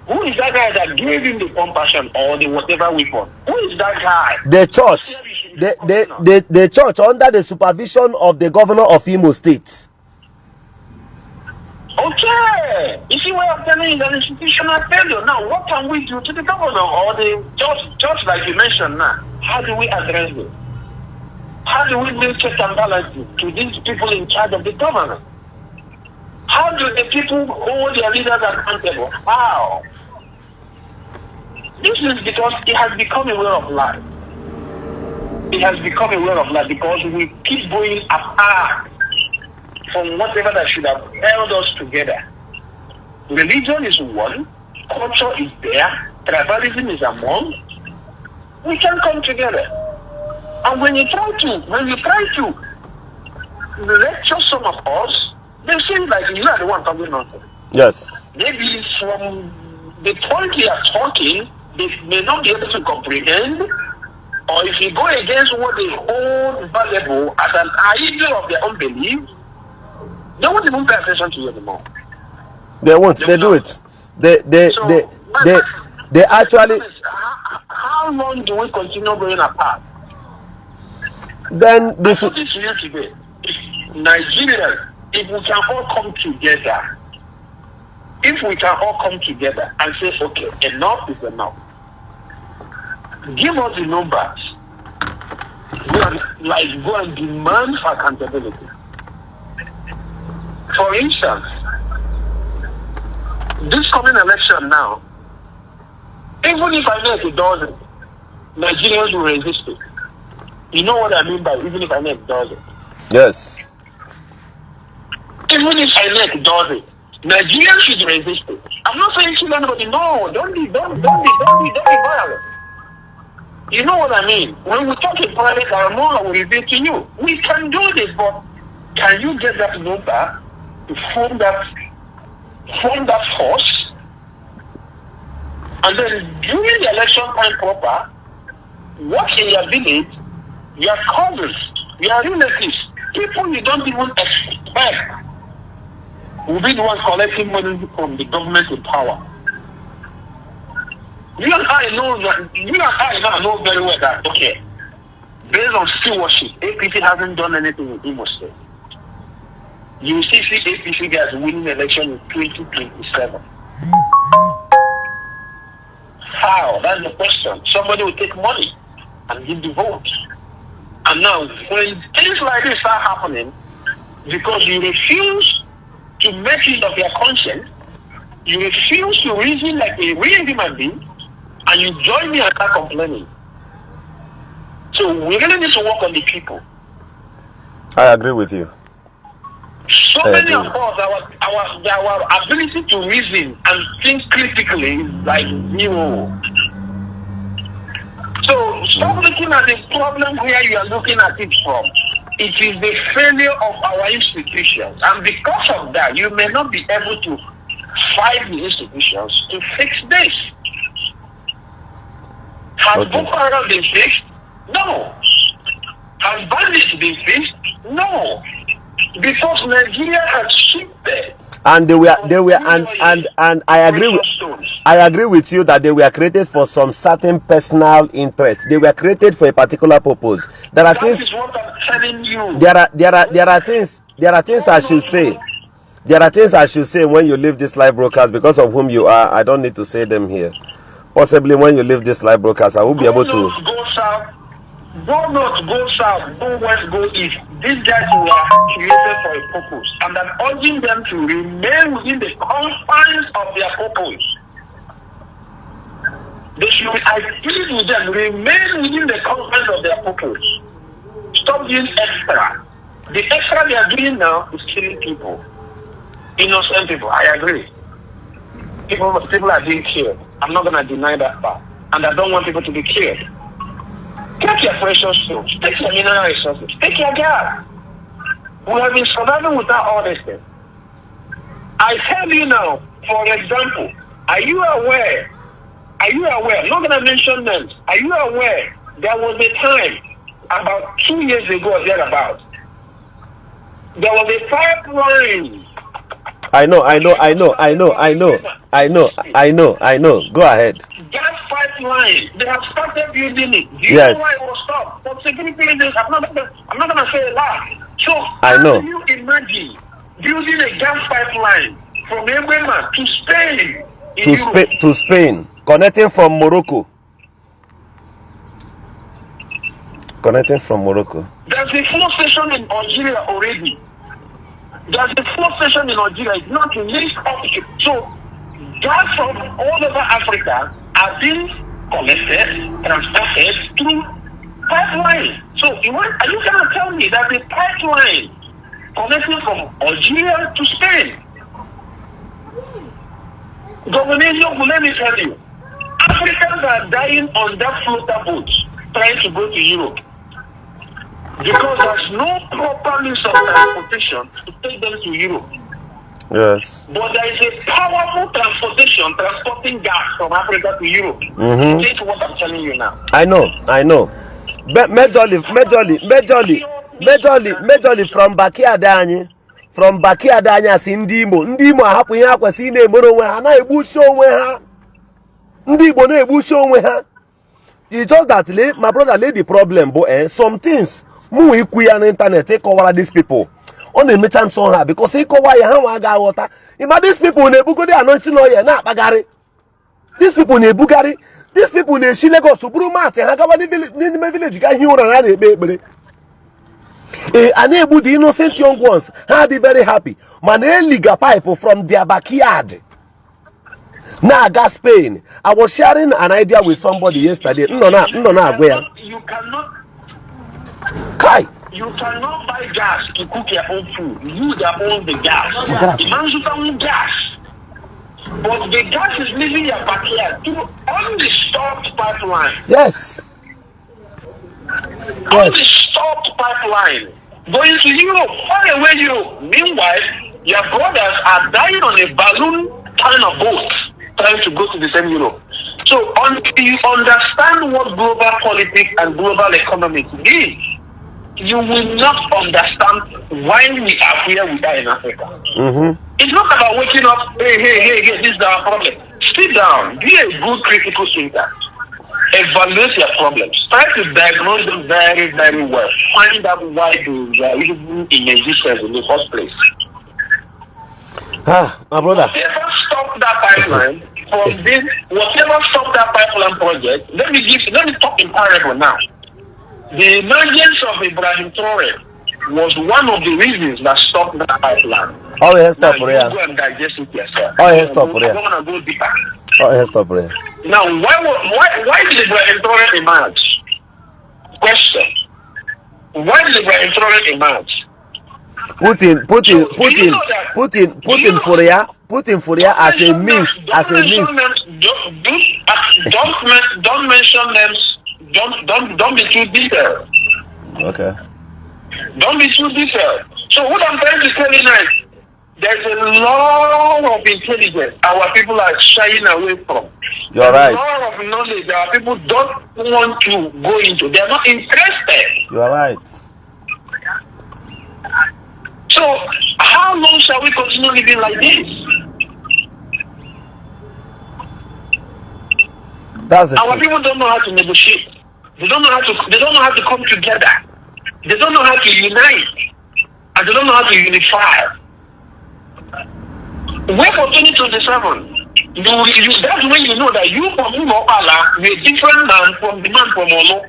Who is that guy that gave him the pump action or the whatever weapon? Who is that guy?
The church. The church under the supervision of the governor of Imo State.
Okay. You see what I'm telling you is an institutional failure. Now, what can we do to the governor or the church like you mentioned now? How do we address it? How do we bring check and balances to these people in charge of the government? How do the people hold their leaders accountable? How? This is because it has become a way of life. It has become a way of life because we keep going apart from whatever that should have held us together. Religion is one, culture is there, tribalism is among. We can come together. And when you try to lecture some of us, they seem like you are the one talking nonsense.
Yes.
Maybe from the point they are talking, they may not be able to comprehend, or if you go against what they hold valuable as an ideal of their own belief, they won't even pay attention to you anymore.
They won't. They do it. They actually.
How long do we continue going apart?
Then this.
I put it to you today. If Nigeria, if we can all come together, and say, okay, enough is enough. Give us the numbers. Go and demand for accountability. For instance, this coming election now, even if I make a dozen, Nigerians will resist it. You know what I mean by even if I make a dozen?
Yes.
Even if I make a dozen, Nigerians should resist it. I'm not saying kill anybody. No, don't be violent. You know what I mean? When we talk in private, Aramola will reveal to you. We can do this, but can you get that number to form that force? And then during the election time proper, what in your village, your cousins, your relatives, people you don't even expect will be the ones collecting money from the government in power. You and I know very well that, okay, based on stewardship, APC hasn't done anything in Igbo State. You will see APC guys winning the election in 2027. How? That's the question. Somebody will take money and give the vote. And now, when things like this start happening, because you refuse to make use of your conscience, you refuse to reason like a real human being, and you join me and start complaining. So we really need to work on the people.
I agree with you.
So many of us, our ability to reason and think critically is like zero. So stop looking at the problem where you are looking at it from. It is the failure of our institutions. And because of that, you may not be able to fight the institutions to fix this. Has Boko Haram been fixed? No. Has bandits been fixed? No. Because Nigeria has shifted. And
I agree with you that they were created for some certain personal interest. They were created for a particular purpose. There are things.
That is what I'm telling you.
There are things I should say. There are things I should say when you leave this live broadcast because of whom you are. I don't need to say them here. Possibly when you leave this live broadcast, I will be able to.
Go south. Go north, go south, go west, go east. These guys were created for a purpose, and I'm urging them to remain within the confines of their purpose. They should, I plead with them, remain within the confines of their purpose. Stop doing extra. The extra they are doing now is killing people. Innocent people, I agree. People are being killed. I'm not going to deny that fact. And I don't want people to be killed. Take your precious stones. Take your mineral resources. Take your gas. We have been surviving without all this thing. I tell you now, for example, are you aware? I'm not going to mention names. Are you aware there was a time, about 2 years ago or thereabout, there was a pipeline.
I know. Go ahead.
Gas pipeline. They have started building it. Do you
Yes.
know why it was stopped? For security reasons. I'm not going to say a lie. So
I know.
how do you imagine building a gas pipeline from Yemen to Spain?
To Spain, connecting from Morocco. There's a
fuel station in Algeria already. It's not linked up. So gas from all over Africa are being collected, transported through pipeline. So are you going to tell me that the pipeline connecting from Algeria to Spain? Governor, let me tell you, Africans are dying on that floater boat trying to go to Europe because there's no proper means of transportation to take them to Europe.
Yes.
But there is a powerful transportation transporting gas from Africa to Europe.
Mm-hmm.
This is what I'm telling you now.
I know. Majorly from Bakiadani. From Bakiadani as Ndimo happen here kwesi na-emere onwe ha na-egbuchi onwe ha. Ndị Igbo na-egbuchi onwe ha. It's just that my brother laid the problem, but some things mu ikwu ya na internet ịkọwara these people. On the mecha nso ha because ịkọwa ya ha nwa ga aghọta. Ima these people na-ebugo the anointing oil na akpagari. These people na-ebugari. These people na-eshi Lagos buru mat ha gawa n'ime village ga hi ụra na na-ekpe ekpere. And the innocent young ones had it very happy. Man, illegal pipe from their backyard. Now, gas Spain. I was sharing an idea with somebody yesterday. You cannot. Kai.
You cannot buy gas to cook your own food. You that own the gas. The man should own gas. But the gas is leaving your backyard through undisturbed pipeline.
Yes.
All the stopped pipeline going to Europe, far away Europe. Meanwhile, your brothers are dying on a balloon kind of boat trying to go to the same Europe. So until you understand what global politics and global economics mean, you will not understand why we are here we are in Africa. It's not about waking up, hey, this is our problem. Sit down, be a good critical thinker. Evaluate your problems. Try to diagnose them very, very well. Find out why they are even in existence in the first place.
My brother.
Whatever stopped that pipeline from this, whatever stopped that pipeline project, let me talk in parable now. The emergence of Ibrahim Traore was one of the reasons that stopped that pipeline.
Oh, yes, stop
now,
there.
Go and digest it yourself.
Oh, yes, stop there.
I don't want to go deeper.
Oh, yes, stop there.
Now, why did Ibrahim Traore emerge? Question. Why did Ibrahim Traore emerge? Putin
for ya as a means.
Don't mention names. Don't be too detailed.
Okay.
Don't be too detailed. So what I'm trying to tell you now is there's a lot of intelligence our people are shying away from.
You're right.
A lot of knowledge our people don't want to go into. They're not interested.
You're right.
So how long shall we continue living like this?
That's
our people don't know how to negotiate. They don't know how to come together. They don't know how to unite. And they don't know how to unify. Wait for 2027. That's when you know that you from Wahala, you're a different man from the man from Olo.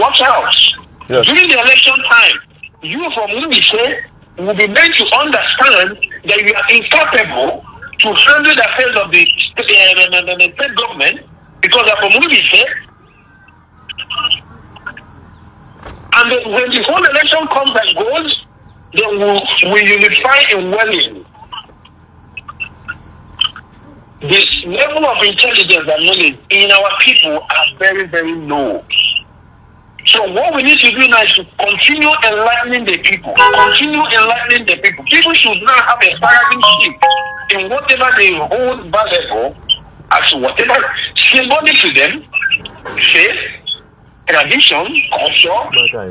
Watch out. Yes. During the election time, you from Unrest will be made to understand that you are incapable to handle the affairs of the state government because of Unrest. And then when the whole election comes and goes, then we unify in Welling. The level of intelligence and knowledge in our people are very, very low. So what we need to do now is to continue enlightening the people. People should not have a paradigm shift in whatever they hold valuable as whatever symbolic to them, faith, tradition, culture.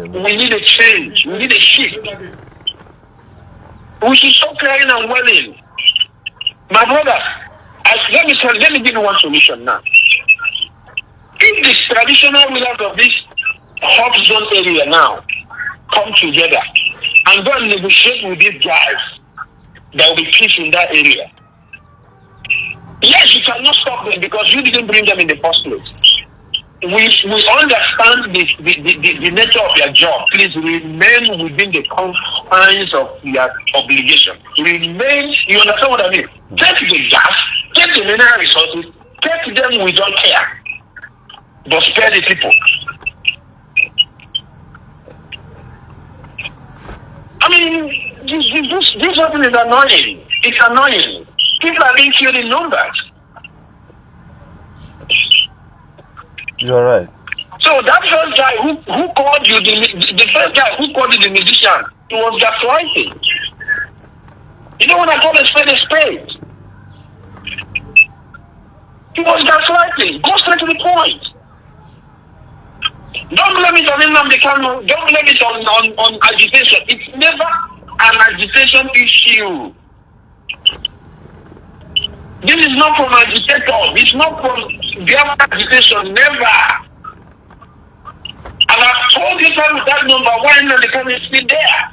We need a change. We need a shift. We should stop crying and wailing. My brother, let me give you one solution now. If the traditional rulers of this hot zone area now come together and go and negotiate with these guys, there will be peace in that area. Yes, you cannot stop them because you didn't bring them in the first place. We understand the nature of your job. Please remain within the confines of your obligation. Remain, you understand what I mean? Take the gas, take the mineral resources, take them, we don't care. But spare the people. I mean, this whole thing is annoying. It's annoying. People are being killed in numbers.
You're right.
So that first guy who called you, the first guy who called you the musician, he was gaslighting. You know when I call a spade? He was gaslighting. Go straight to the point. Don't blame it on Nnamdi Kanu. Don't blame it on agitation. It's never an agitation issue. This is not from agitators. It's not from their agitation. Never. And I've told you that number one and the Kanu is still there.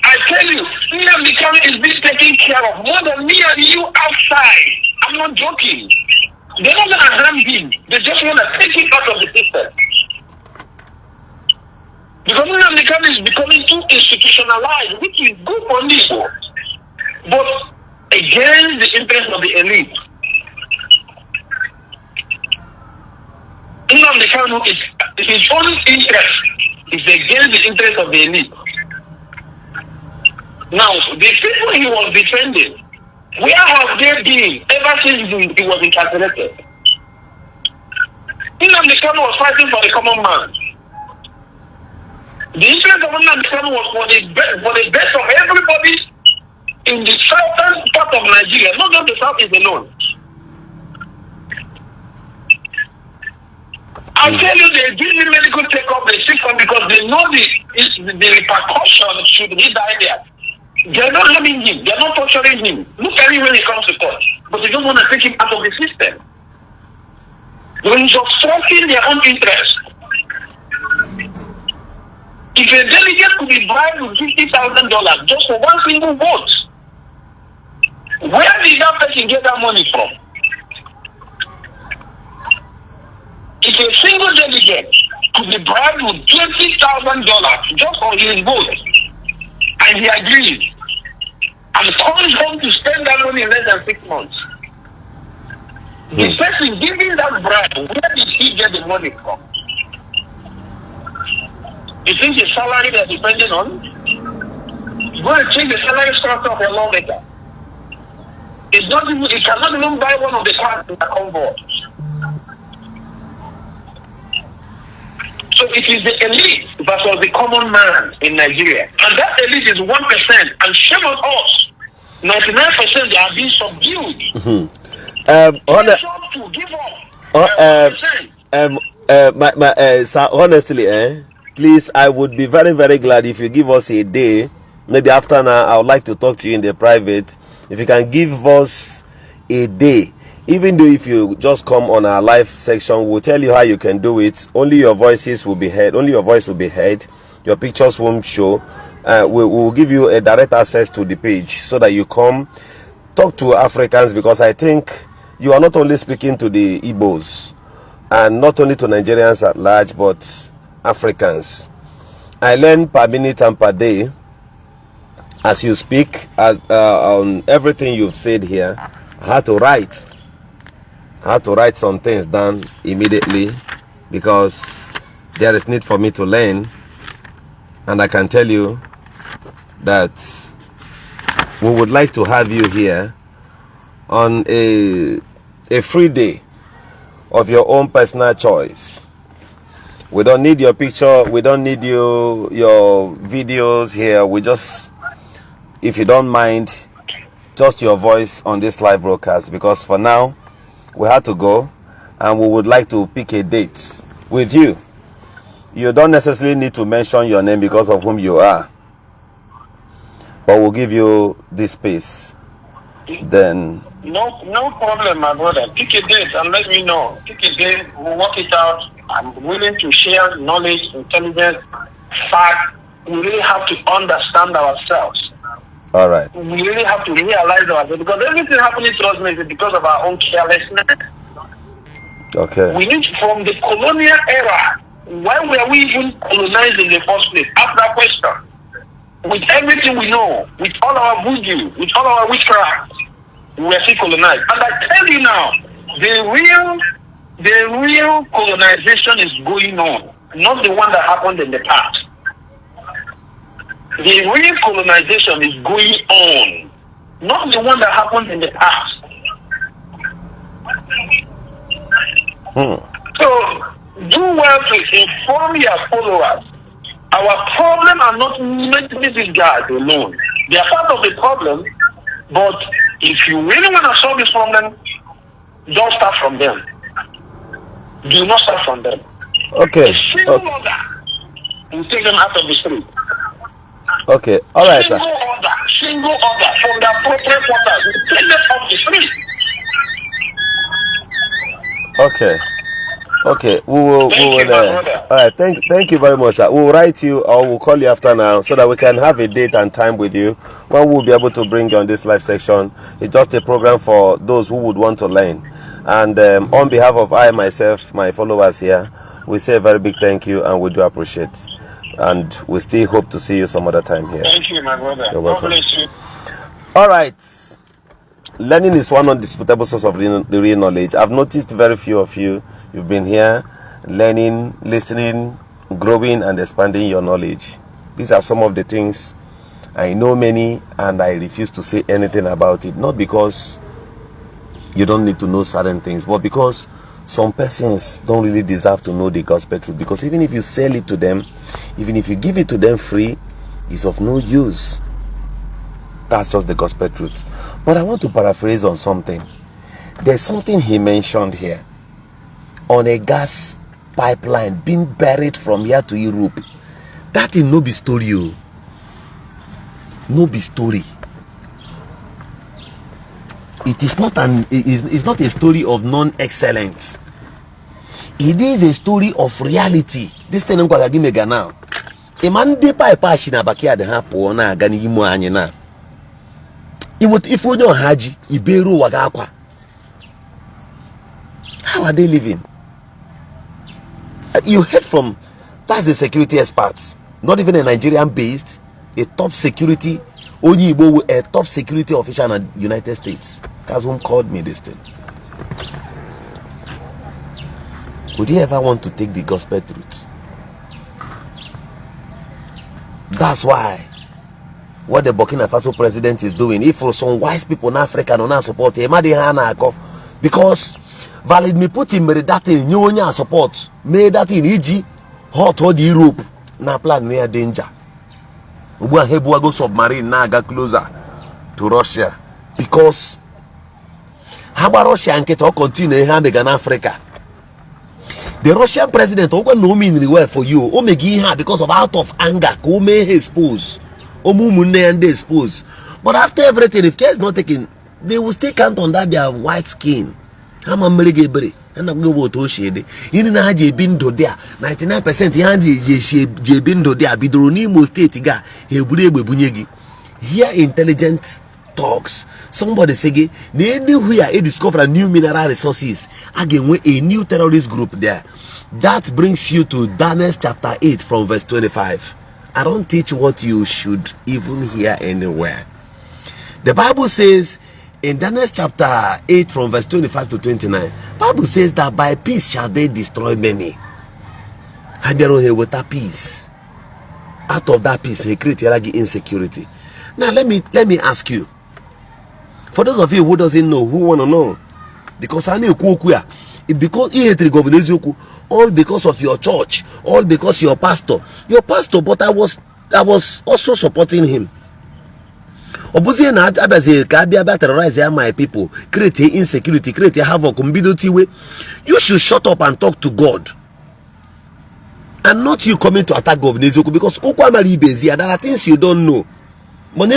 I tell you, Nnamdi Kanu is being taken care of more than me and you outside. I'm not joking. They're not going to harm him. They just want to take him out of the system. Because Nnamdi Kanu is becoming too institutionalized, which is good for Igbo, but against the interest of the elite. Nnamdi Kanu is his own interest is against the interest of the elite. Now, the people he was defending, where have they been ever since he was incarcerated? Nnamdi Kanu was fighting for the common man. The interest of Nnamdi Kanu was for the best of everybody in the southern part of Nigeria, not just the southeast alone. I tell you, they give the medical check-up, they sick them because they know the repercussion should he die there. They're not harming him, they're not torturing him. Look at him when he comes to court, but they don't want to take him out of the system. When you're forcing their own interest. If a delegate could be bribed with $50,000 just for one single vote, where did that person get that money from? If a single delegate could be bribed with $20,000 just for his vote, and he agreed, and comes home to spend that money in less than 6 months, the person giving that bribe, where did he get the money from? You think the salary they're depending on? Go and change the salary structure of a lawmaker. It cannot even buy one of the cars in the convoy. So it is the elite versus the common man in Nigeria. And that elite is 1%. And shame on us. 99% they are being subdued.
Sir, honestly, please, I would be very, very glad if you give us a day. Maybe after now, I would like to talk to you in the private. If you can give us a day, even though if you just come on our live section, we'll tell you how you can do it. Only your voices will be heard. Only your voice will be heard. Your pictures won't show. We'll give you a direct access to the page so that you come talk to Africans, because I think you are not only speaking to the Igbos and not only to Nigerians at large, but Africans. I learn per minute and per day as you speak, on everything you've said here. I had to write some things down immediately because there is need for me to learn, and I can tell you that we would like to have you here on a free day of your own personal choice. We don't need your picture, we don't need your videos here. We just, if you don't mind, just your voice on this live broadcast, because for now we had to go and we would like to pick a date with you. You don't necessarily need to mention your name because of whom you are, but we'll give you this space. Then
no problem, my brother. Pick a date and let me know. Pick a date, we'll work it out. I'm willing to share knowledge, intelligence, fact. We really have to understand ourselves.
all right.
We really have to realize ourselves, because everything happening to us is because of our own carelessness.
Okay.
We need, from the colonial era, why were we even colonized in the first place? Ask that question. With everything we know, with all our voodoo, with all our witchcraft, we were still colonized. And I tell you now, the real colonization is going on, not the one that happened in the past. The real colonization is going on, not the one that happened in the past. So, do well to inform your followers. Our problem are not these guys alone. They are part of the problem, but if you really want to solve this problem, don't start from them. Do not start from them.
Okay.
A single order will take them out of the street.
Okay. All right, sir.
Single order from the appropriate quarters will take them off the street.
Okay. Okay. We will. All right. Thank you very much, sir. We will write you or we'll call you after now so that we can have a date and time with you when we'll be able to bring you on this live section. It's just a program for those who would want to learn. And on behalf of myself, my followers here, we say a very big thank you and we do appreciate. And we still hope to see you some other time here.
Thank you, my brother.
You're welcome.
God bless you.
All right. Learning is one undisputable source of the real knowledge. I've noticed very few of you, you've been here learning, listening, growing, and expanding your knowledge. These are some of the things. I know many, and I refuse to say anything about it. Not because you don't need to know certain things, but because some persons don't really deserve to know the gospel truth, because even if you sell it to them, even if you give it to them free, it's of no use. That's just the gospel truth. But I want to paraphrase on something. There's something he mentioned here on a gas pipeline being buried from here to Europe. That is no be story. No be story. It is not it's not a story of non-excellence. It is a story of reality. This thing I'm going to give me now. A man de pipe na backyard hapo na gani imo anye na. If we don't haji, iberu wagakwa. How are they living? You heard from, that's the security experts, not even a Nigerian based, a top security, Igbo, a top security official in the United States. That's who called me this thing. Would you ever want to take the gospel truth? That's why what the Burkina Faso president is doing, if for some wise people in Africa do not support him, because valid me put him that in Nyonya support, made that in EG, hot or Europe, na plan near danger. Ubuahebu go submarine na ga closer to Russia, because how about Russia and get continue in Africa? The Russian president no mean the well for you. Because of out of anger, expose. Expose. But after everything, if care is not taken, they will still count on that their white skin. I'm a Merigebre. And I'm going to shade. You know, I been to there 99%. He been to there. Bidronimo state. Here, intelligent talks. Somebody say, anywhere they discover a new mineral resources, again, a new terrorist group there. That brings you to Daniel chapter 8 from verse 25. I don't teach what you should even hear anywhere. The Bible says in Daniel chapter 8 from verse 25 to 29, Bible says that by peace shall they destroy many. And there with that peace. Out of that peace, he created insecurity. Now let me ask you. For those of you who doesn't know, who want to know, because I know because he hated governor, all because of your church, all because your pastor, but I was also supporting him. Terrorize my people, create insecurity, create havoc. You should shut up and talk to God, and not you coming to attack governor, because there are things you don't know. Even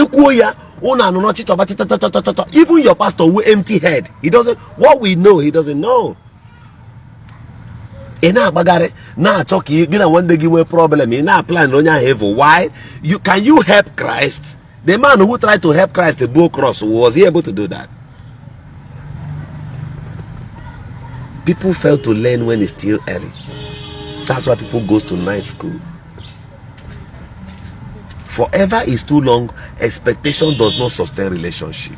your pastor who empty head, he doesn't, what we know, he doesn't know. Now talk you know one day give a problem in our plan on your heaven. Why? Can you help Christ? The man who tried to help Christ at Bull Cross, was he able to do that? People fail to learn when it's still early. That's why people go to night school. Forever is too long. Expectation does not sustain relationship.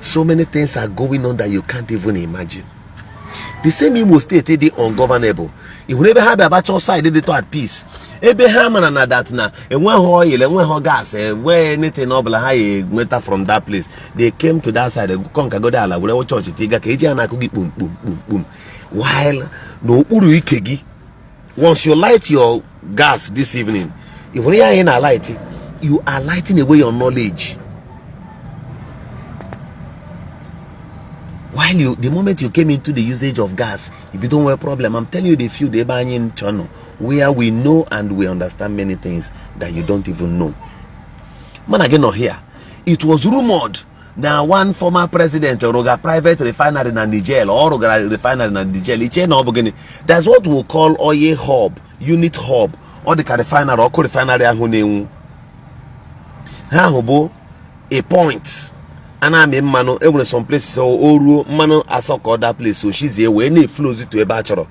So many things are going on that you can't even imagine. The same Imo state is ungovernable. If we never have a bachelor side, they do at peace. Abraham and that now, and when oil and when gas, and where anything high matter from that place, they came to that side. Conquer go there. Whatever church it is, and I could get boom, boom, boom, boom. While no uru ikegi. Once you light your gas this evening, if you are in a light, you are lighting away your knowledge. While the moment you came into the usage of gas, if you don't have a problem, I'm telling you the few they buy in channel where we know and we understand many things that you don't even know. Man, again, not here. It was rumored that one former president Roga private refinery in Niger or Roga refinery in Niger, that's what we call oil hub, unit hub, or the refinery or refinery a point. And I'm in Mano, even some places or Oru, Mano, Asok, that place, so she's here when it flows to a bachelor.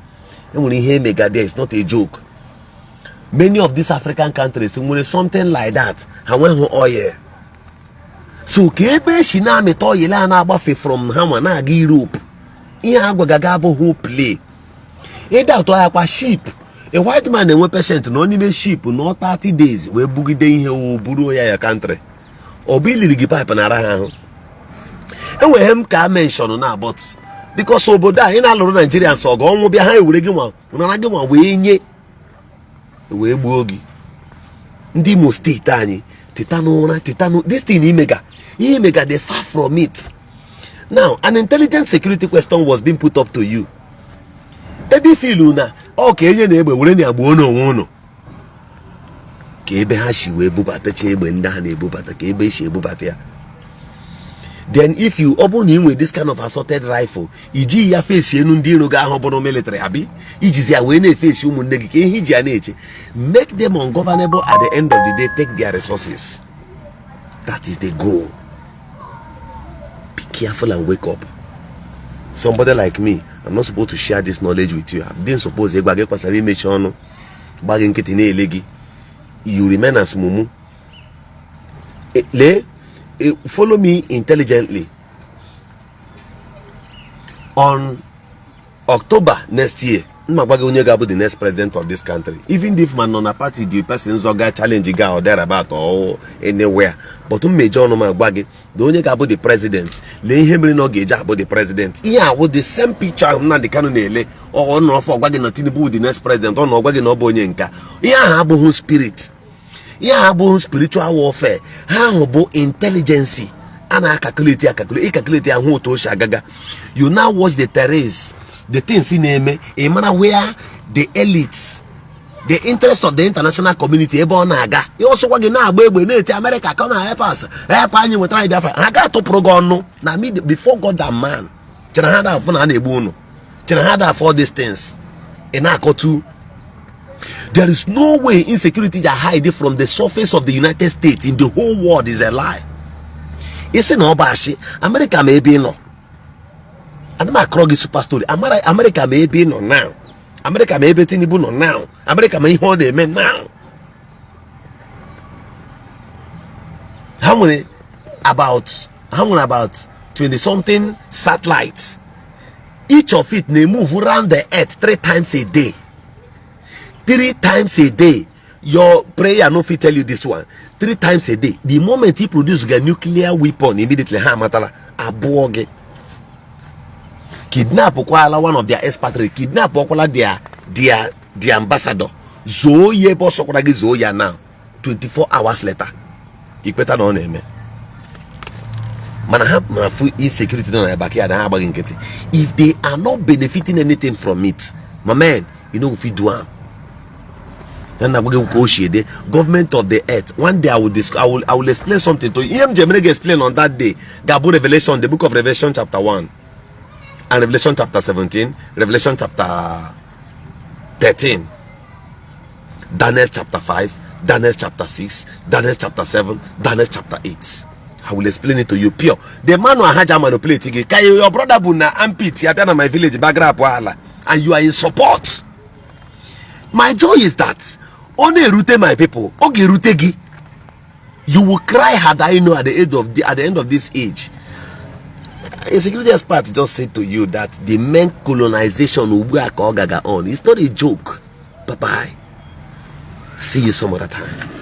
And when you hear mega there, it's not a joke. Many of these African countries, when something like that, I went oil. So Kebe Shina Meto Yelana Buffy from Hamana Europe. Here Gagabo who play. Either to a sheep. A white man and one patient, no even sheep, no 30 days, where Boogie Day Buru ya country. Or Billy the pipe and around. enwe hem ka mention na but because obodo a ị na-alụrụ Nigerians ọgụ ọnwụ bịa ha ewere gị nwa wee nye wee gbuo gị. Ndị Imo steeti anyị titanu this thing imega they far from it. Now an intelligent security question was being put up to you. Ebe feel na ka enye na egbe were na agbuo n'onwe unu ka ebe ha shi wee bubata cha egbe ndị ha na-ebubata ka ebe shi ebubata ya. Then if you open with this kind of assorted rifle, iji ya face enu ndị iro ga ahụ bụrụ military abi ijizi ya wee na-face ụmụnne gị ka ihe iji ya na-eche, make them ungovernable at the end of the day, take their resources. That is the goal. Be careful and wake up. Somebody like me, I'm not supposed to share this knowledge with you. I didn't suppose you remain as mumu. Follow me intelligently. On October next year, the next president of this country. Even if man on a party, the person's got challenge guy or thereabout or anywhere. But major no the only about the president. Lay him no gauge about the president. Yeah, with the same picture, not the canon or no for wagging nothing about the next president or no wagging no bonyenka. Yeah, about spirit. Yeah, about spiritual warfare. How about intelligence? And I calculate and who to shagaga. You now watch the terrace, the things in a manner where the elites, the interest of the international community, Ebonaga. You also want to now America come and help us. Help you with I got to progon. Now me before God that man. Janahada for Nanebuno. Janahada for these things. And I got to. There is no way insecurity that hide from the surface of the United States in the whole world is a lie. It's no bashi. America may be no. And my Krog is super story. America may be no now. America may be Tinibu no now. America may hold a man now. How many about 20-something satellites? Each of it may move around the earth 3 times a day. 3 times a day. Your prayer no fit tell you this one. 3 times a day. The moment he produces a nuclear weapon, immediately aboge. Kidnap Okwuluora, one of their expatriates. Kidnap Okwuluora, their ambassador. Zoye boss Okwuluora Zoya now. 24 hours later. You better know name. Man, I have my full insecurity on my backyard. If they are not benefiting anything from it, my man, you know if you do. Then I will go share the government of the earth. One day I will explain something to you. Explain on that day. Gabu Revelation, the book of Revelation chapter 1. And Revelation chapter 17. Revelation chapter 13. Daniel chapter 5. Daniel chapter 6. Daniel chapter 7. Daniel chapter 8. I will explain it to you pure. The man who had a manipulate. Your brother Buna Ampit. You are my village. Wahala. And you are in support. My joy is that only route my people. Okay, rutegi. You will cry had I know at the end of this age. A security expert just said to you that the main colonization will work on. It's not a joke. Bye bye. See you some other time.